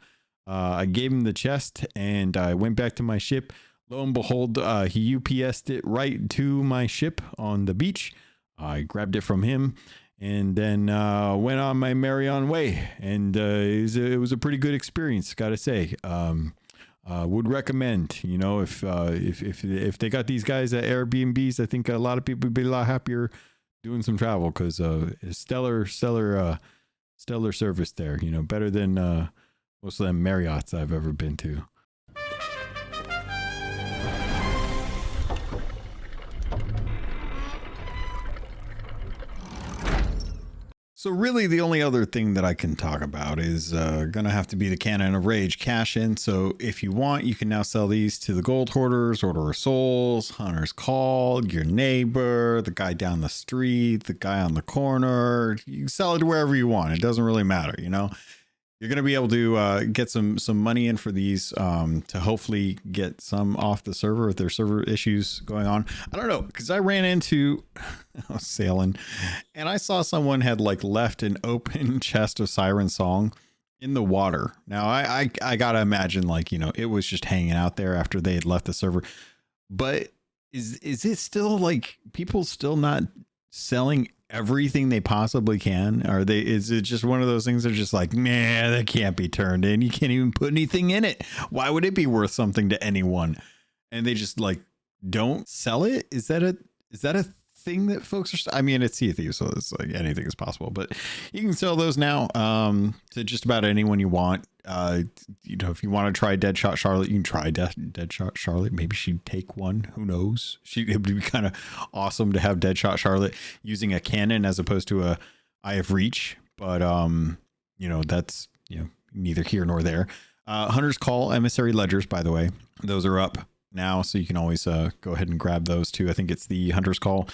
I gave him the chest and I went back to my ship. Lo and behold, he UPS'd it right to my ship on the beach. I grabbed it from him and then went on my merry on way. And it was a pretty good experience, gotta say. Would recommend, you know, if they got these guys at Airbnbs, I think a lot of people would be a lot happier doing some travel, because stellar service there, you know, better than most of them Marriotts I've ever been to. So really the only other thing that I can talk about is gonna have to be the Cannon of Rage cash in. So if you want, you can now sell these to the Gold Hoarders, Order of Souls, Hunter's Call, your neighbor, the guy down the street, the guy on the corner. You can sell it to wherever you want. It doesn't really matter, you know. You're going to be able to get some money in for these to hopefully get some off the server if there's server issues going on. I don't know, because I ran into, I was sailing, and I saw someone had like left an open chest of Siren Song in the water. Now, I got to imagine, like, you know, it was just hanging out there after they had left the server. But is it still like people still not selling everything they possibly can? Is it just one of those things that are just like, man, that can't be turned in, you can't even put anything in it, why would it be worth something to anyone? And they just like don't sell it? Is that a thing that folks are, I mean, it's Sea of Thieves, so it's like anything is possible, but you can sell those now to just about anyone you want. You know, if you want to try Deadshot Charlotte, you can try Deadshot Charlotte. Maybe she'd take one, who knows. It would be kind of awesome to have Deadshot Charlotte using a cannon as opposed to a Eye of Reach, but you know, that's, you know, neither here nor there. Hunter's Call Emissary Ledgers, by the way, those are up now, so you can always go ahead and grab those too. I think it's the Hunter's Call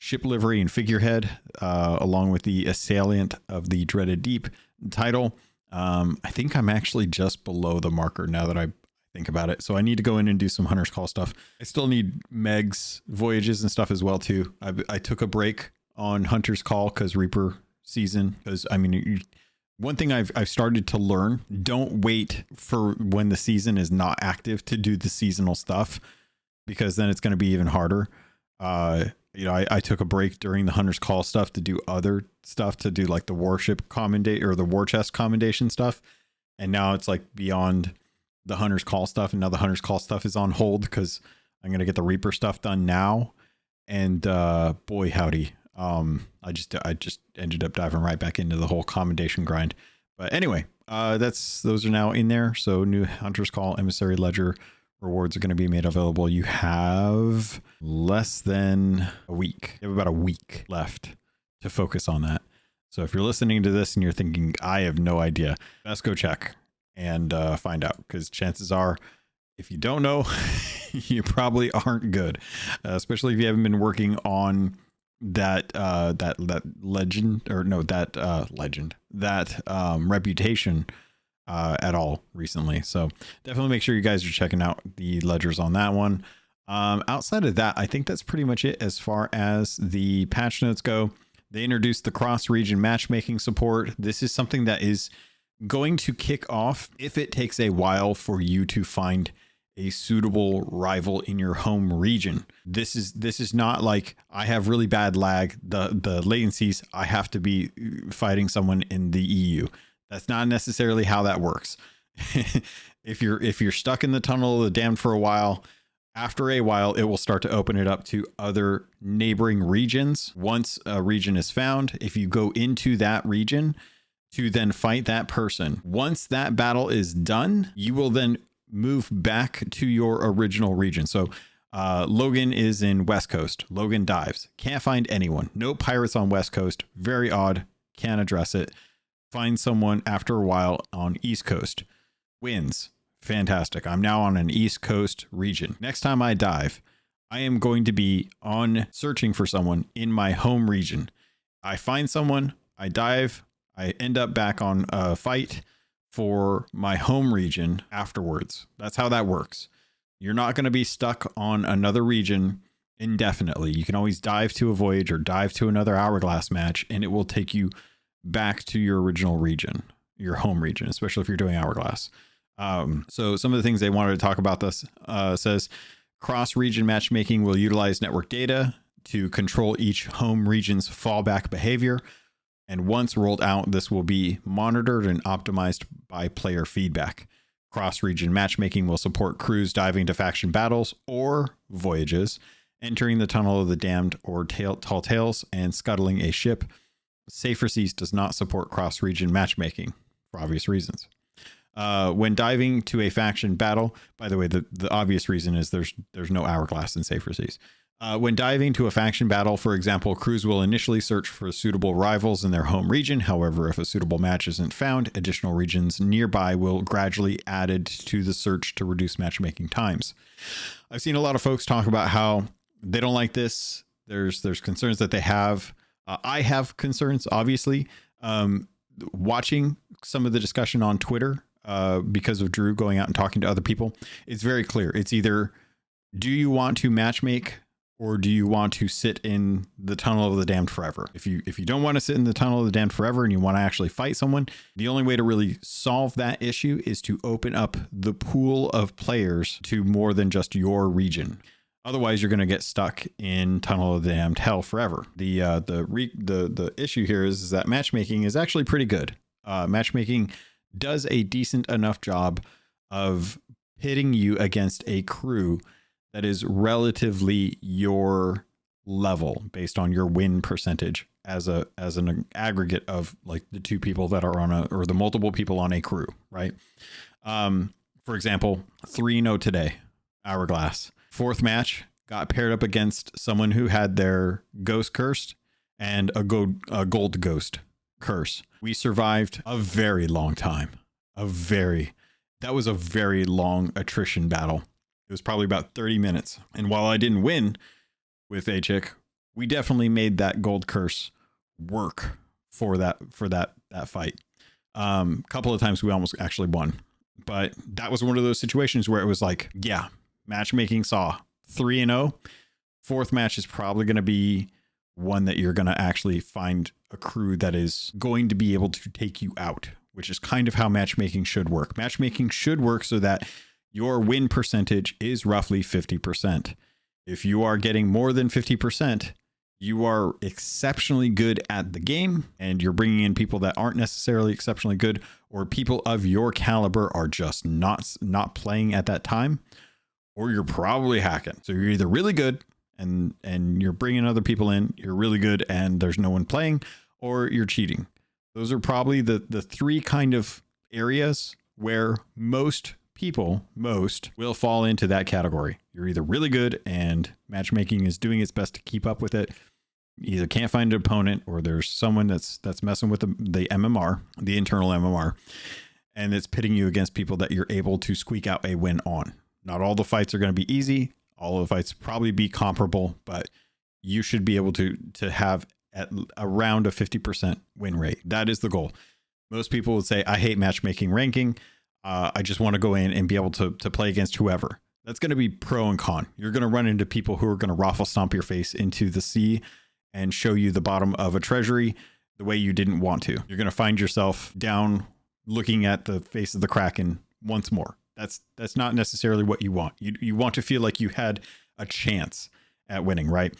Ship Livery and Figurehead, along with the Assailant of the Dreaded Deep title. I think I'm actually just below the marker now that I think about it. So I need to go in and do some Hunter's Call stuff. I still need Meg's voyages and stuff as well too. I took a break on Hunter's Call because Reaper season, because I mean, one thing I've started to learn, don't wait for when the season is not active to do the seasonal stuff, because then it's going to be even harder. You know, I took a break during the Hunter's Call stuff to do other stuff, to do like the warship commendate or the war chest commendation stuff. And now it's like beyond the Hunter's Call stuff. And now the Hunter's Call stuff is on hold because I'm going to get the Reaper stuff done now. And boy, howdy. I just ended up diving right back into the whole commendation grind. But anyway, those are now in there. So new Hunter's Call Emissary Ledger rewards are going to be made available. You have less than a week. You have about a week left to focus on that. So if you're listening to this and you're thinking, I have no idea, best go check and find out, because chances are, if you don't know, you probably aren't good, especially if you haven't been working on that reputation at all recently. So definitely make sure you guys are checking out the ledgers on that one. Outside of that, I think that's pretty much it as far as the patch notes go. They introduced the cross-region matchmaking support. This is something that is going to kick off if it takes a while for you to find a suitable rival in your home region. This is not like I have really bad lag, the latencies, I have to be fighting someone in the EU. That's not necessarily how that works. If you're stuck in the tunnel of the damned for a while, after a while, it will start to open it up to other neighboring regions. Once a region is found, if you go into that region to then fight that person, once that battle is done, you will then move back to your original region. So Logun is in West Coast. Logun dives. Can't find anyone. No pirates on West Coast. Very odd. Can't address it. Find someone after a while on East Coast. Wins. Fantastic. I'm now on an East Coast region. Next time I dive, I am going to be on searching for someone in my home region. I find someone, I dive, I end up back on a fight for my home region afterwards. That's how that works. You're not going to be stuck on another region indefinitely. You can always dive to a voyage or dive to another Hourglass match, and it will take you back to your original region, your home region, especially if you're doing Hourglass. So some of the things they wanted to talk about this says cross-region matchmaking will utilize network data to control each home region's fallback behavior. And once rolled out, this will be monitored and optimized by player feedback. Cross-region matchmaking will support crews diving to faction battles or voyages, entering the Tunnel of the Damned or Tall Tales, and scuttling a ship. Safer Seas does not support cross-region matchmaking for obvious reasons. When diving to a faction battle, by the way, the obvious reason is there's no Hourglass in Safer Seas. When diving to a faction battle, for example, crews will initially search for suitable rivals in their home region. However, if a suitable match isn't found, additional regions nearby will gradually added to the search to reduce matchmaking times. I've seen a lot of folks talk about how they don't like this. There's concerns that they have. I have concerns, obviously. Watching some of the discussion on Twitter, because of Drew going out and talking to other people, it's very clear. It's either, do you want to matchmake, or do you want to sit in the Tunnel of the Damned forever? If you don't want to sit in the Tunnel of the Damned forever and you want to actually fight someone, the only way to really solve that issue is to open up the pool of players to more than just your region. Otherwise, you're going to get stuck in Tunnel of the Damned hell forever. The issue here is that matchmaking is actually pretty good. Matchmaking does a decent enough job of pitting you against a crew that is relatively your level based on your win percentage as an aggregate of like the two people that are on or the multiple people on a crew, right? For example, 3-0 today, Hourglass. Fourth match got paired up against someone who had their ghost cursed and a gold ghost curse. We survived a very long time. That was a very long attrition battle. It was probably about 30 minutes. And while I didn't win with a chick, we definitely made that gold curse work for that fight. Couple of times we almost actually won, but that was one of those situations where it was like, yeah, matchmaking saw 3-0. Fourth match is probably going to be one that you're going to actually find a crew that is going to be able to take you out, which is kind of how matchmaking should work. Matchmaking should work so that your win percentage is roughly 50%. If you are getting more than 50%, you are exceptionally good at the game, and you're bringing in people that aren't necessarily exceptionally good, or people of your caliber are just not playing at that time, or you're probably hacking. So you're either really good and you're bringing other people in, you're really good and there's no one playing, or you're cheating. Those are probably the three kind of areas where most people will fall into that category. You're either really good and matchmaking is doing its best to keep up with it. You either can't find an opponent, or there's someone that's messing with the MMR, the internal MMR, and it's pitting you against people that you're able to squeak out a win on. Not all the fights are going to be easy. All of the fights probably be comparable, but you should be able to have at around a 50% win rate. That is the goal. Most people would say, I hate matchmaking ranking. I just want to go in and be able to play against whoever. That's going to be pro and con. You're going to run into people who are going to raffle stomp your face into the sea and show you the bottom of a treasury the way you didn't want to. You're going to find yourself down looking at the face of the Kraken once more. That's not necessarily what you want. You want to feel like you had a chance at winning, right?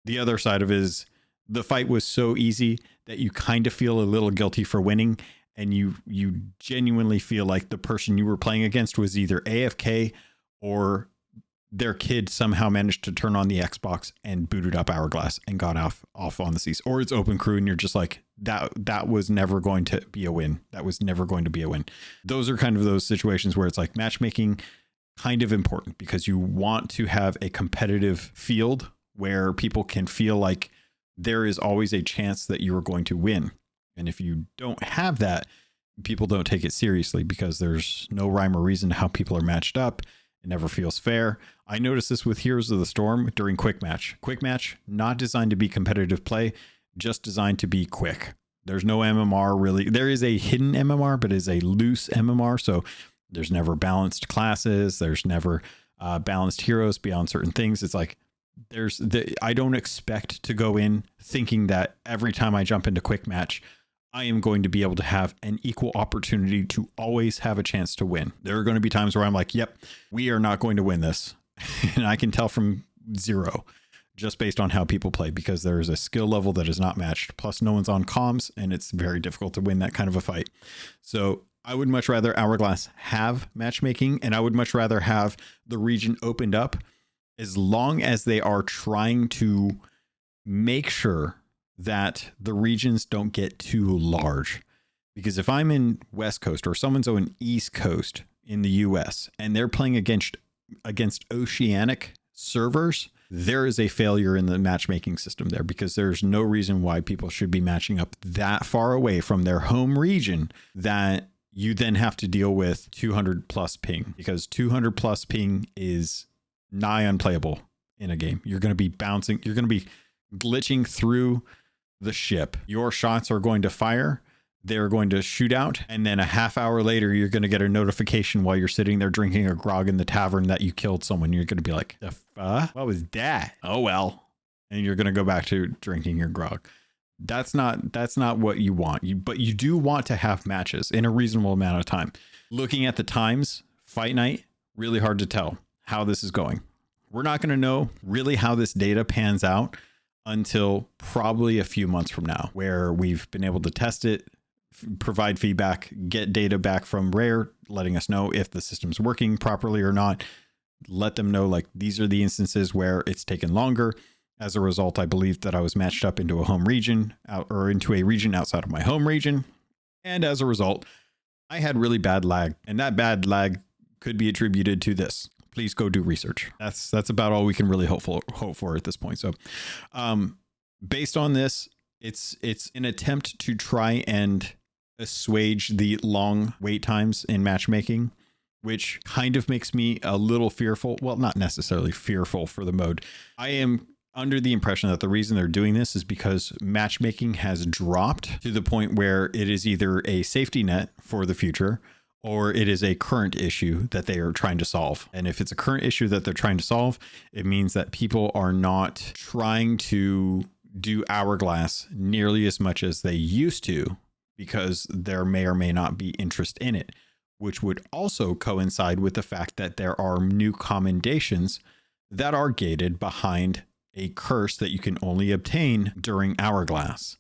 The other side of it is the fight was so easy that you kind of feel a little guilty for winning, and you genuinely feel like the person you were playing against was either AFK or their kid somehow managed to turn on the Xbox and booted up Hourglass and got off on the seas, or it's open crew and you're just like, that was never going to be a win. That was never going to be a win. Those are kind of those situations where it's like matchmaking kind of important, because you want to have a competitive field where people can feel like there is always a chance that you are going to win. And if you don't have that, people don't take it seriously, because there's no rhyme or reason to how people are matched up. It never feels fair. I noticed this with Heroes of the Storm during Quick Match. Quick Match, not designed to be competitive play, just designed to be quick. There's no MMR really. There is a hidden MMR, but it's a loose MMR. So there's never balanced classes. There's never balanced heroes beyond certain things. It's like I don't expect to go in thinking that every time I jump into quick match, I am going to be able to have an equal opportunity to always have a chance to win. There are going to be times where I'm like, yep, we are not going to win this. And I can tell from zero just based on how people play, because there is a skill level that is not matched. Plus no one's on comms and it's very difficult to win that kind of a fight. So I would much rather Hourglass have matchmaking, and I would much rather have the region opened up, as long as they are trying to make sure that the regions don't get too large. Because if I'm in West Coast or someone's on East Coast in the US and they're playing against oceanic servers, there is a failure in the matchmaking system there, because there's no reason why people should be matching up that far away from their home region that you then have to deal with 200 plus ping, because 200 plus ping is nigh unplayable in a game. You're going to be bouncing, you're going to be glitching through the ship. Your shots are going to fire, they're going to shoot out, and then a half hour later you're going to get a notification while you're sitting there drinking a grog in the tavern that you killed someone. You're going to be like, what was that? Oh well. And you're going to go back to drinking your grog. That's not what you want. But you do want to have matches in a reasonable amount of time. Looking at the times, fight night, really hard to tell how this is going. We're not going to know really how this data pans out until probably a few months from now, where we've been able to test it, provide feedback, get data back from Rare, letting us know if the system's working properly or not. Let them know, like, these are the instances where it's taken longer. As a result, I believe that I was matched up into a home region or into a region outside of my home region. And as a result, I had really bad lag, and that bad lag could be attributed to this. Please go do research. That's about all we can really hope for at this point. So based on this, it's an attempt to try and assuage the long wait times in matchmaking, which kind of makes me a little fearful. Well, not necessarily fearful for the mode. I am under the impression that the reason they're doing this is because matchmaking has dropped to the point where it is either a safety net for the future, or it is a current issue that they are trying to solve. And if it's a current issue that they're trying to solve, it means that people are not trying to do Hourglass nearly as much as they used to, because there may or may not be interest in it, which would also coincide with the fact that there are new commendations that are gated behind a curse that you can only obtain during Hourglass,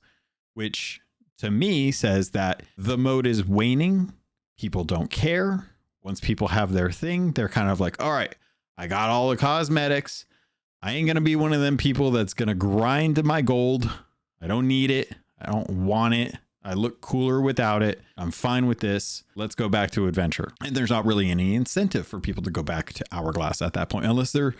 which to me says that the mode is waning. People don't care. Once people have their thing, they're kind of like, all right, I got all the cosmetics. I ain't going to be one of them people that's going to grind my gold. I don't need it. I don't want it. I look cooler without it. I'm fine with this. Let's go back to adventure. And there's not really any incentive for people to go back to Hourglass at that point, unless they're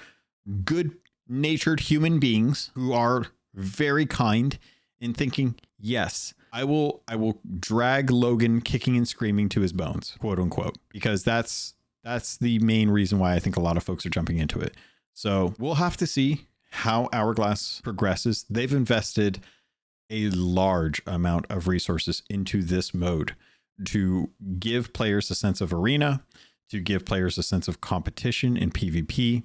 good natured human beings who are very kind in thinking, yes, I will drag Logun kicking and screaming to his bones, quote unquote, because that's the main reason why I think a lot of folks are jumping into it. So we'll have to see how Hourglass progresses. They've invested a large amount of resources into this mode to give players a sense of arena, to give players a sense of competition in PvP.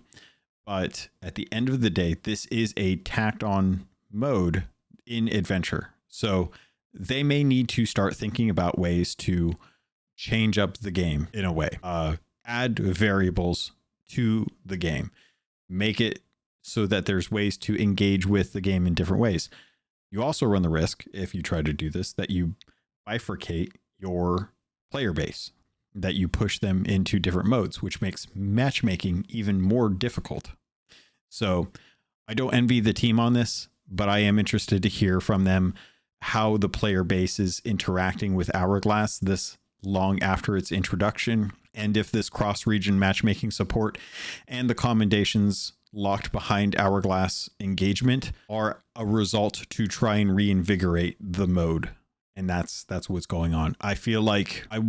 But at the end of the day, this is a tacked on mode in adventure. So they may need to start thinking about ways to change up the game in a way, add variables to the game, make it so that there's ways to engage with the game in different ways. You also run the risk, if you try to do this, that you bifurcate your player base, that you push them into different modes, which makes matchmaking even more difficult. So I don't envy the team on this, but I am interested to hear from them how the player base is interacting with Hourglass this long after its introduction, and if this cross-region matchmaking support and the commendations locked behind Hourglass engagement are a result to try and reinvigorate the mode. And that's what's going on. I feel like, I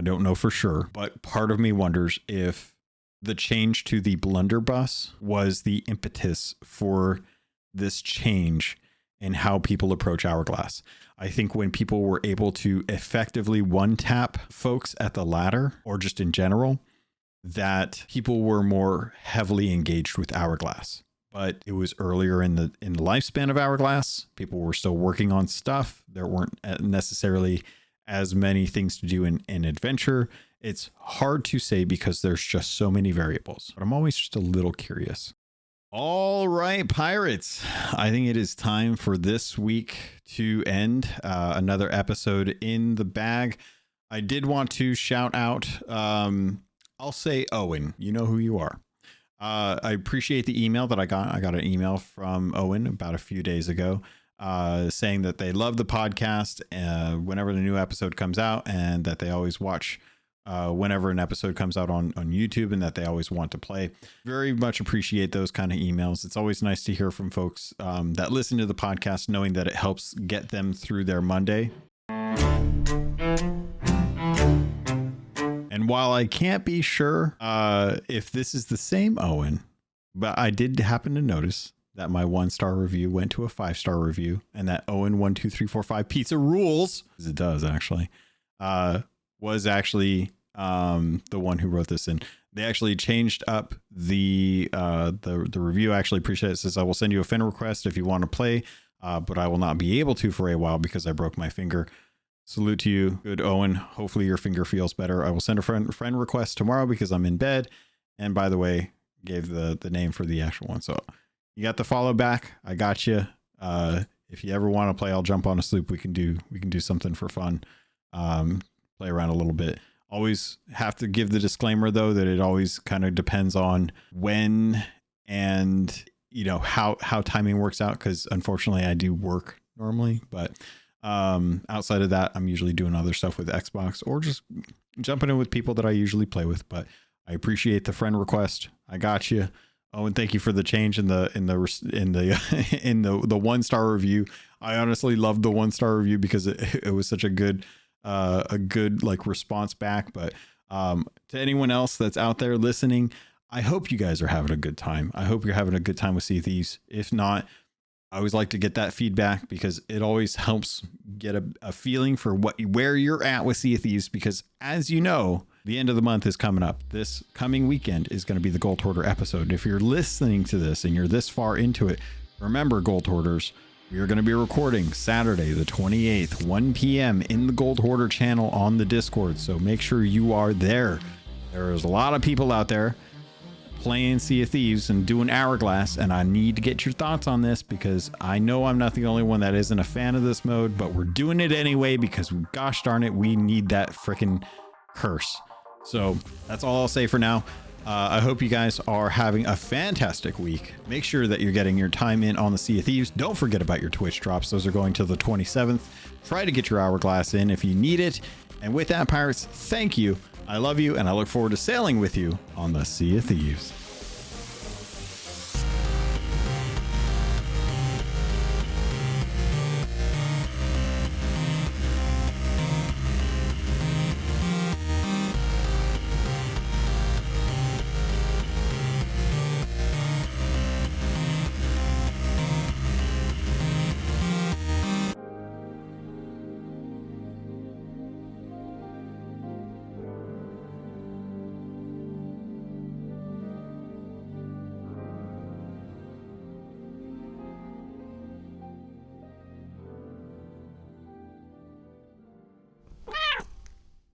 don't know for sure, but part of me wonders if the change to the blunderbuss was the impetus for this change in how people approach Hourglass. I think when people were able to effectively one tap folks at the ladder, or just in general, that people were more heavily engaged with Hourglass. But it was earlier in the lifespan of Hourglass. People were still working on stuff. There weren't necessarily as many things to do in adventure. It's hard to say because there's just so many variables, but I'm always just a little curious. All right, pirates, I think it is time for this week to end. Another episode in the bag. I did want to shout out, I'll say Owen, you know who you are. I appreciate the email that I got. I got an email from Owen about a few days ago saying that they love the podcast whenever the new episode comes out, and that they always watch whenever an episode comes out on YouTube, and that they always want to play. Very much appreciate those kind of emails. It's always nice to hear from folks that listen to the podcast, knowing that it helps get them through their Monday. And while I can't be sure if this is the same Owen, but I did happen to notice that my 1-star review went to a 5-star review, and that Owen 12345 Pizza Rules, as it does actually, was actually the one who wrote this in. They actually changed up the review. I actually appreciate it. It says, I will send you a friend request if you want to play, but I will not be able to for a while because I broke my finger. Salute to you, good Owen. Hopefully your finger feels better. I will send a friend request tomorrow because I'm in bed. And by the way, gave the name for the actual one. So you got the follow back. I got you. If you ever want to play, I'll jump on a sloop. We can do something for fun. Play around a little bit. Always have to give the disclaimer though, that it always kind of depends on when and how timing works out. Cause unfortunately I do work normally, but outside of that, I'm usually doing other stuff with Xbox or just jumping in with people that I usually play with. But I appreciate the friend request. I got you. Oh, and thank you for the change in the 1-star review. I honestly loved the 1-star review because it was such a good like response back. But to anyone else that's out there listening, I hope you guys are having a good time. I hope you're having a good time with Sea of Thieves. If not, I always like to get that feedback because it always helps get a feeling for where you're at with Sea of Thieves. Because as you know, the end of the month is coming up. This coming weekend is going to be the Gold Hoarder episode. And if you're listening to this and you're this far into it, remember, Gold Hoarders, we are going to be recording Saturday, the 28th, 1 p.m. in the Gold Hoarder channel on the Discord. So make sure you are there. There's a lot of people out there playing Sea of Thieves and doing Hourglass, and I need to get your thoughts on this because I know I'm not the only one that isn't a fan of this mode, but we're doing it anyway because gosh darn it, we need that freaking curse. So that's all I'll say for now. I hope you guys are having a fantastic week. Make sure that you're getting your time in on the Sea of Thieves. Don't forget about your Twitch drops. Those are going to the 27th. Try to get your Hourglass in if you need it. And with that, pirates, thank you. I love you, and I look forward to sailing with you on the Sea of Thieves.